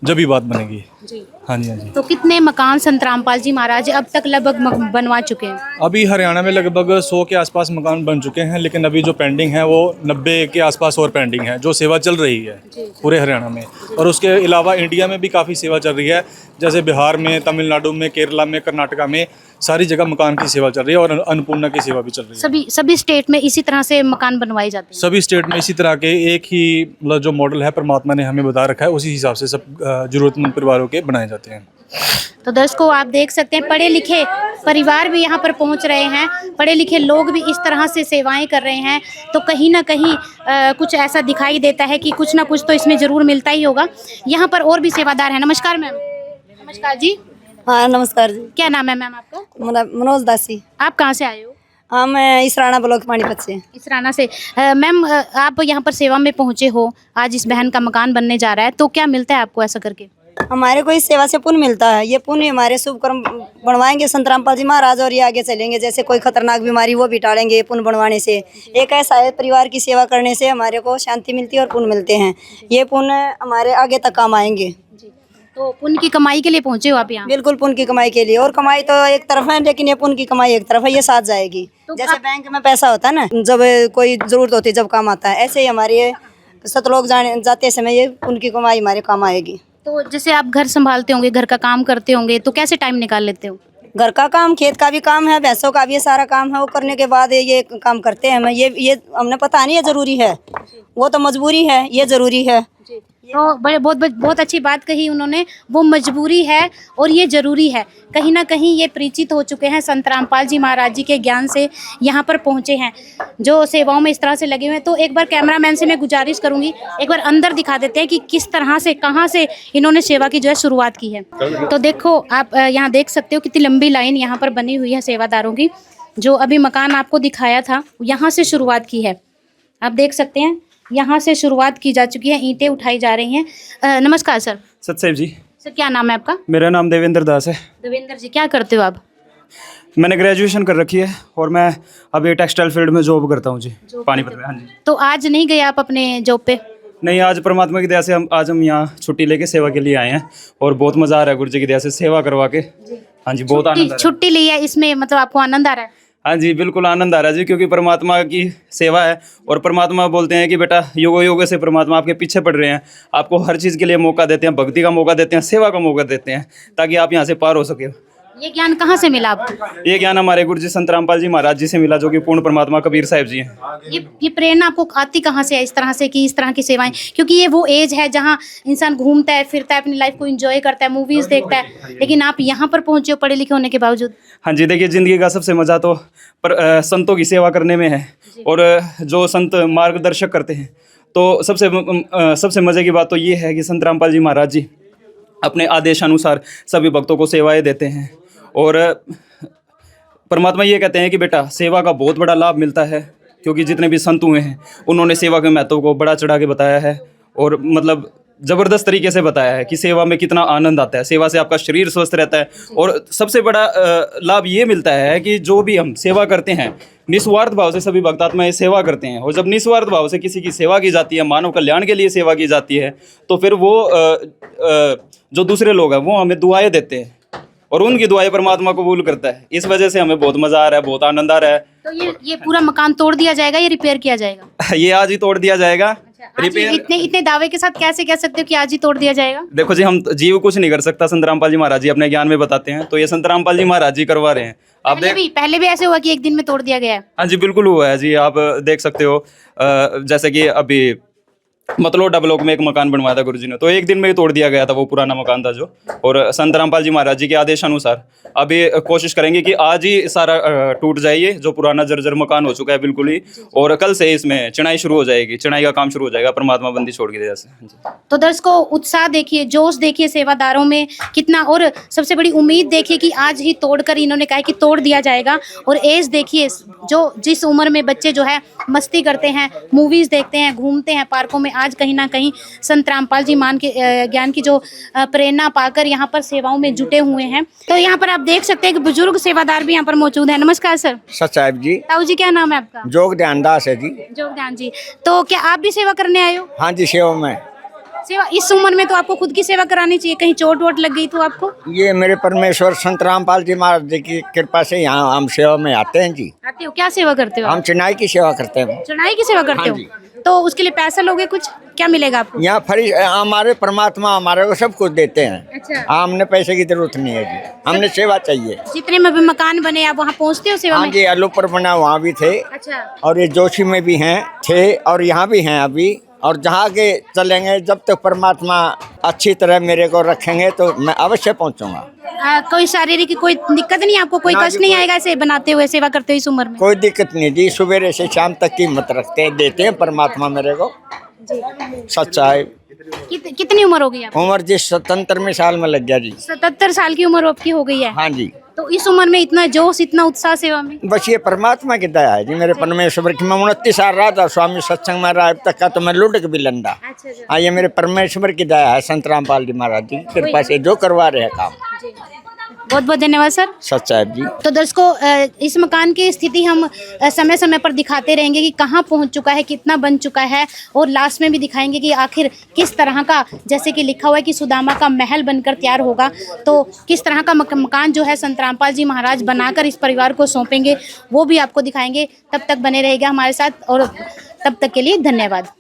जब ही बात बनेगी। जी। हाँ जी, हाँ जी। तो कितने मकान संत रामपाल जी महाराज अब तक लगभग बनवा चुके हैं? अभी हरियाणा में लगभग 100 के आसपास मकान बन चुके हैं, लेकिन अभी जो पेंडिंग है वो 90 के आसपास और पेंडिंग है, जो सेवा चल रही है पूरे हरियाणा में। और उसके अलावा इंडिया में भी काफ़ी सेवा चल रही है, जैसे बिहार में, तमिलनाडु में, केरला में, कर्नाटका में, सारी जगह मकान की सेवा चल रही है और अन्नपूर्णा की सेवा भी चल रही है। सभी स्टेट में इसी तरह से मकान बनवाए जाते हैं? सभी स्टेट में इसी तरह के एक ही मतलब जो मॉडल है परमात्मा ने हमें बता रखा है, उसी हिसाब से सब जरूरतमंद परिवारों के बनाए जाते हैं। तो दर्शकों, आप देख सकते हैं पढ़े लिखे परिवार भी यहाँ पर पहुँच रहे हैं, पढ़े लिखे लोग भी इस तरह से सेवाएं कर रहे हैं। तो कहीं ना कहीं कुछ ऐसा दिखाई देता है कि कुछ ना कुछ तो इसमें ज़रूर मिलता ही होगा। यहाँ पर और भी सेवादार हैं। नमस्कार मैम। नमस्कार जी। हाँ नमस्कार जी। क्या नाम है मैम आपका? मनोज दासी। आप कहाँ से आए हो? हाँ, मैं इसराना ब्लॉक पानीपत से। इसराना से। मैम, आप यहाँ पर सेवा में पहुँचे हो, आज इस बहन का मकान बनने जा रहा है, तो क्या मिलता है आपको ऐसा करके? हमारे को इस सेवा से पुण्य मिलता है। ये पुण्य हमारे शुभ कर्म बनवाएंगे संत रामपाल जी महाराज, और ये आगे चलेंगे। जैसे कोई खतरनाक बीमारी वो भी टालेंगे पुण्य बनवाने से। एक ऐसा है, परिवार की सेवा करने से हमारे को शांति मिलती है और पुण्य मिलते हैं। ये पुण्य हमारे आगे तक काम आएंगे। तो पुण्य की कमाई के लिए पहुंचे हो आप यहाँ? बिल्कुल पुण्य की कमाई के लिए, और कमाई तो एक तरफ है लेकिन ये पुण्य की कमाई एक तरफ है, ये साथ जाएगी। जैसे बैंक में पैसा होता है ना, जब कोई जरूरत होती है जब काम आता है, ऐसे ही हमारे सतलोक जाते समय ये पुण्य की कमाई हमारे काम आएगी। तो जैसे आप घर संभालते होंगे, घर का काम करते होंगे, तो कैसे टाइम निकाल लेते हो? घर का काम, खेत का भी काम है, भैंसों का भी ये सारा काम है, वो करने के बाद ये काम करते हैं। हमें ये हमने पता नहीं है जरूरी है, वो तो मजबूरी है, ये जरूरी है। तो बहुत अच्छी बात कही उन्होंने, वो मजबूरी है और ये ज़रूरी है। कहीं ना कहीं ये परिचित हो चुके हैं, संत रामपाल जी महाराज जी के ज्ञान से यहाँ पर पहुँचे हैं, जो सेवाओं में इस तरह से लगे हुए हैं। तो एक बार कैमरामैन से मैं गुजारिश करूँगी, एक बार अंदर दिखा देते हैं कि किस तरह से, कहाँ से इन्होंने सेवा की जो है शुरुआत की है। तो देखो आप यहाँ देख सकते हो कितनी लंबी लाइन यहाँ पर बनी हुई है सेवादारों की। जो अभी मकान आपको दिखाया था, यहाँ से शुरुआत की है, आप देख सकते हैं यहाँ से शुरुआत की जा चुकी है, ईंटें उठाई जा रही हैं। नमस्कार सर। सतसेव जी। सर क्या नाम है आपका? मेरा नाम देवेंद्र दास है। देवेंद्र जी, क्या करते हो आप? मैंने ग्रेजुएशन कर रखी है और मैं अभी टेक्सटाइल फील्ड में जॉब करता हूँ जी, पानीपत में। हाँ जी। तो आज नहीं गए आप अपने जॉब पे? नहीं, आज परमात्मा की दया से हम यहाँ छुट्टी लेके सेवा के लिए आए हैं और बहुत मज़ा आ रहा है गुरु जी की दया से सेवा करवा के। हाँ जी, बहुत आनंद। छुट्टी ली है, इसमें मतलब आपको आनंद आ रहा है? हाँ जी, बिल्कुल आनंद आ रहा है जी, क्योंकि परमात्मा की सेवा है और परमात्मा बोलते हैं कि बेटा युगों युगों से परमात्मा आपके पीछे पड़ रहे हैं, आपको हर चीज़ के लिए मौका देते हैं, भक्ति का मौका देते हैं, सेवा का मौका देते हैं, ताकि आप यहाँ से पार हो सके। ये ज्ञान कहाँ से मिला आपको? ये ज्ञान हमारे गुरु जी संत रामपाल जी महाराज जी से मिला, जो कि पूर्ण परमात्मा कबीर साहिब जी हैं। ये प्रेरणा आपको आती कहाँ से है इस तरह से कि इस तरह की सेवाएं? क्योंकि ये वो एज है जहाँ इंसान घूमता है, फिरता है, अपनी लाइफ को एंजॉय करता है, मूवीज देखता है, लेकिन आप यहाँ पर पहुँचे हो पढ़े लिखे होने के बावजूद। हाँ जी, देखिए ज़िंदगी का सबसे मज़ा तो संतों की सेवा करने में है, और जो संत मार्गदर्शक करते हैं, तो सबसे मज़े की बात तो ये है कि संत रामपाल जी महाराज जी अपने आदेशानुसार सभी भक्तों को सेवाएं देते हैं। और परमात्मा ये कहते हैं कि बेटा सेवा का बहुत बड़ा लाभ मिलता है, क्योंकि जितने भी संत हुए हैं उन्होंने सेवा के महत्व को बड़ा चढ़ा के बताया है, और मतलब ज़बरदस्त तरीके से बताया है कि सेवा में कितना आनंद आता है, सेवा से आपका शरीर स्वस्थ रहता है। और सबसे बड़ा लाभ ये मिलता है कि जो भी हम सेवा करते हैं, निस्वार्थ भाव से सभी भक्तात्माएं सेवा करते हैं, और जब निस्वार्थ भाव से किसी की सेवा की जाती है, मानव कल्याण के लिए सेवा की जाती है, तो फिर वो जो दूसरे लोग हैं वो हमें दुआएं देते हैं, और उनकी दुआएं परमात्मा कबूल करता है। इस वजह से हमें बहुत मज़ा आ रहा है, बहुत आनंद आ रहा है। तो ये पूरा मकान तोड़ दिया जाएगा या रिपेयर किया जाएगा? ये आज ही तोड़ दिया जाएगा। रिपेयर इतने दावे के साथ कैसे कह सकते हो कि आज ही तोड़ दिया जाएगा? देखो जी, हम जीव कुछ नहीं कर सकता, संत रामपाल जी महाराज जी अपने ज्ञान में बताते हैं, तो ये संत रामपाल जी महाराज जी करवा रहे हैं। आप पहले भी ऐसे हुआ कि एक दिन में तोड़ दिया गया है? हाँ जी, बिल्कुल हुआ है जी। आप देख सकते हो, जैसे कि अभी मतलोडा ब्लॉक में एक मकान बनवाया था गुरुजी ने, तो एक दिन में ही तोड़ दिया गया था वो पुराना मकान था जो। और संत रामपाल जी महाराज जी के आदेशानुसार अभी कोशिश करेंगे कि आज ही सारा टूट जाइए, जो पुराना जर्जर मकान हो चुका है बिल्कुल ही, और कल से इसमें चिनाई शुरू हो जाएगी, चिनाई का काम शुरू हो जाएगा परमात्मा बंदी छोड़ के जैसे। तो दर्शकों, उत्साह देखिए, जोश देखिए सेवादारों में कितना, और सबसे बड़ी उम्मीद देखिए कि आज ही तोड़कर इन्होंने कहा कि तोड़ दिया जाएगा। और एज देखिए, जो जिस उम्र में बच्चे जो है मस्ती करते हैं, मूवीज़ देखते हैं, घूमते हैं पार्कों में, आज कहीं ना कहीं संत रामपाल जी ज्ञान की जो प्रेरणा पाकर यहाँ पर सेवाओं में जुटे हुए हैं। तो यहाँ पर आप देख सकते हैं कि बुजुर्ग सेवादार भी यहाँ पर मौजूद है। नमस्कार सर। सचाइब जी। ताऊ जी, क्या नाम है आपका? जोग ध्यान दास है जी। जोग ध्यान जी। तो क्या आप भी सेवा करने आए हो? हाँ जी, सेवा में। सेवा इस उम्र में तो आपको खुद की सेवा करानी चाहिए, कहीं चोट वोट लग गई तो आपको? ये मेरे परमेश्वर संत रामपाल जी महाराज जी की कृपा से यहाँ हम सेवा में आते हैं जी। आते हो? क्या सेवा करते हो? हम चिनाई की सेवा करते हैं। चिनाई की सेवा करते हो? तो उसके लिए पैसा लोगे, कुछ क्या मिलेगा आपको? यहाँ फ्री, हमारे परमात्मा हमारे को सब कुछ देते हैं। अच्छा। हमने पैसे की जरूरत नहीं है जी, हमने सेवा चाहिए। जितने में भी मकान बने आप वहाँ पहुँचते हो सेवा में? हाँ जी, अल्लूपुर बना वहाँ भी थे। अच्छा। और ये जोशी में भी हैं थे, और यहाँ भी हैं अभी, और जहाँ के चलेंगे, जब तक परमात्मा अच्छी तरह मेरे को रखेंगे तो मैं अवश्य पहुँचूंगा। कोई शारीरिक कोई दिक्कत नहीं आपको? कोई कष्ट नहीं आएगा ऐसे बनाते हुए, सेवा करते हुए इस उम्र में? कोई दिक्कत नहीं जी, सुबह से शाम तक की हिम्मत रखते हैं, देते हैं परमात्मा मेरे को। सच्चा है। कितनी उम्र हो गई आपकी? उम्र जी 77 साल में लग गया जी। 77 साल की उम्र आपकी हो गई है? हाँ जी। तो इस उम्र में इतना जोश, इतना उत्साह सेवा में? बस ये परमात्मा की दया है जी, मेरे परमेश्वर की। मैं 29 साल रहा था स्वामी सत्संग में, रहा अब तक का तो मैं लुढ़क भी लंदा। हाँ, ये मेरे परमेश्वर की दया है, संत रामपाल जी महाराज जी की कृपा से जो करवा रहे हैं काम। बहुत बहुत धन्यवाद सर। सच्चाई जी। तो दर्शकों इस मकान की स्थिति हम समय समय पर दिखाते रहेंगे कि कहाँ पहुँच चुका है, कितना बन चुका है, और लास्ट में भी दिखाएंगे कि आखिर किस तरह का, जैसे कि लिखा हुआ है कि सुदामा का महल बनकर तैयार होगा, तो किस तरह का मकान जो है संत रामपाल जी महाराज बनाकर इस परिवार को सौंपेंगे, वो भी आपको दिखाएंगे। तब तक बने रहेगा हमारे साथ, और तब तक के लिए धन्यवाद।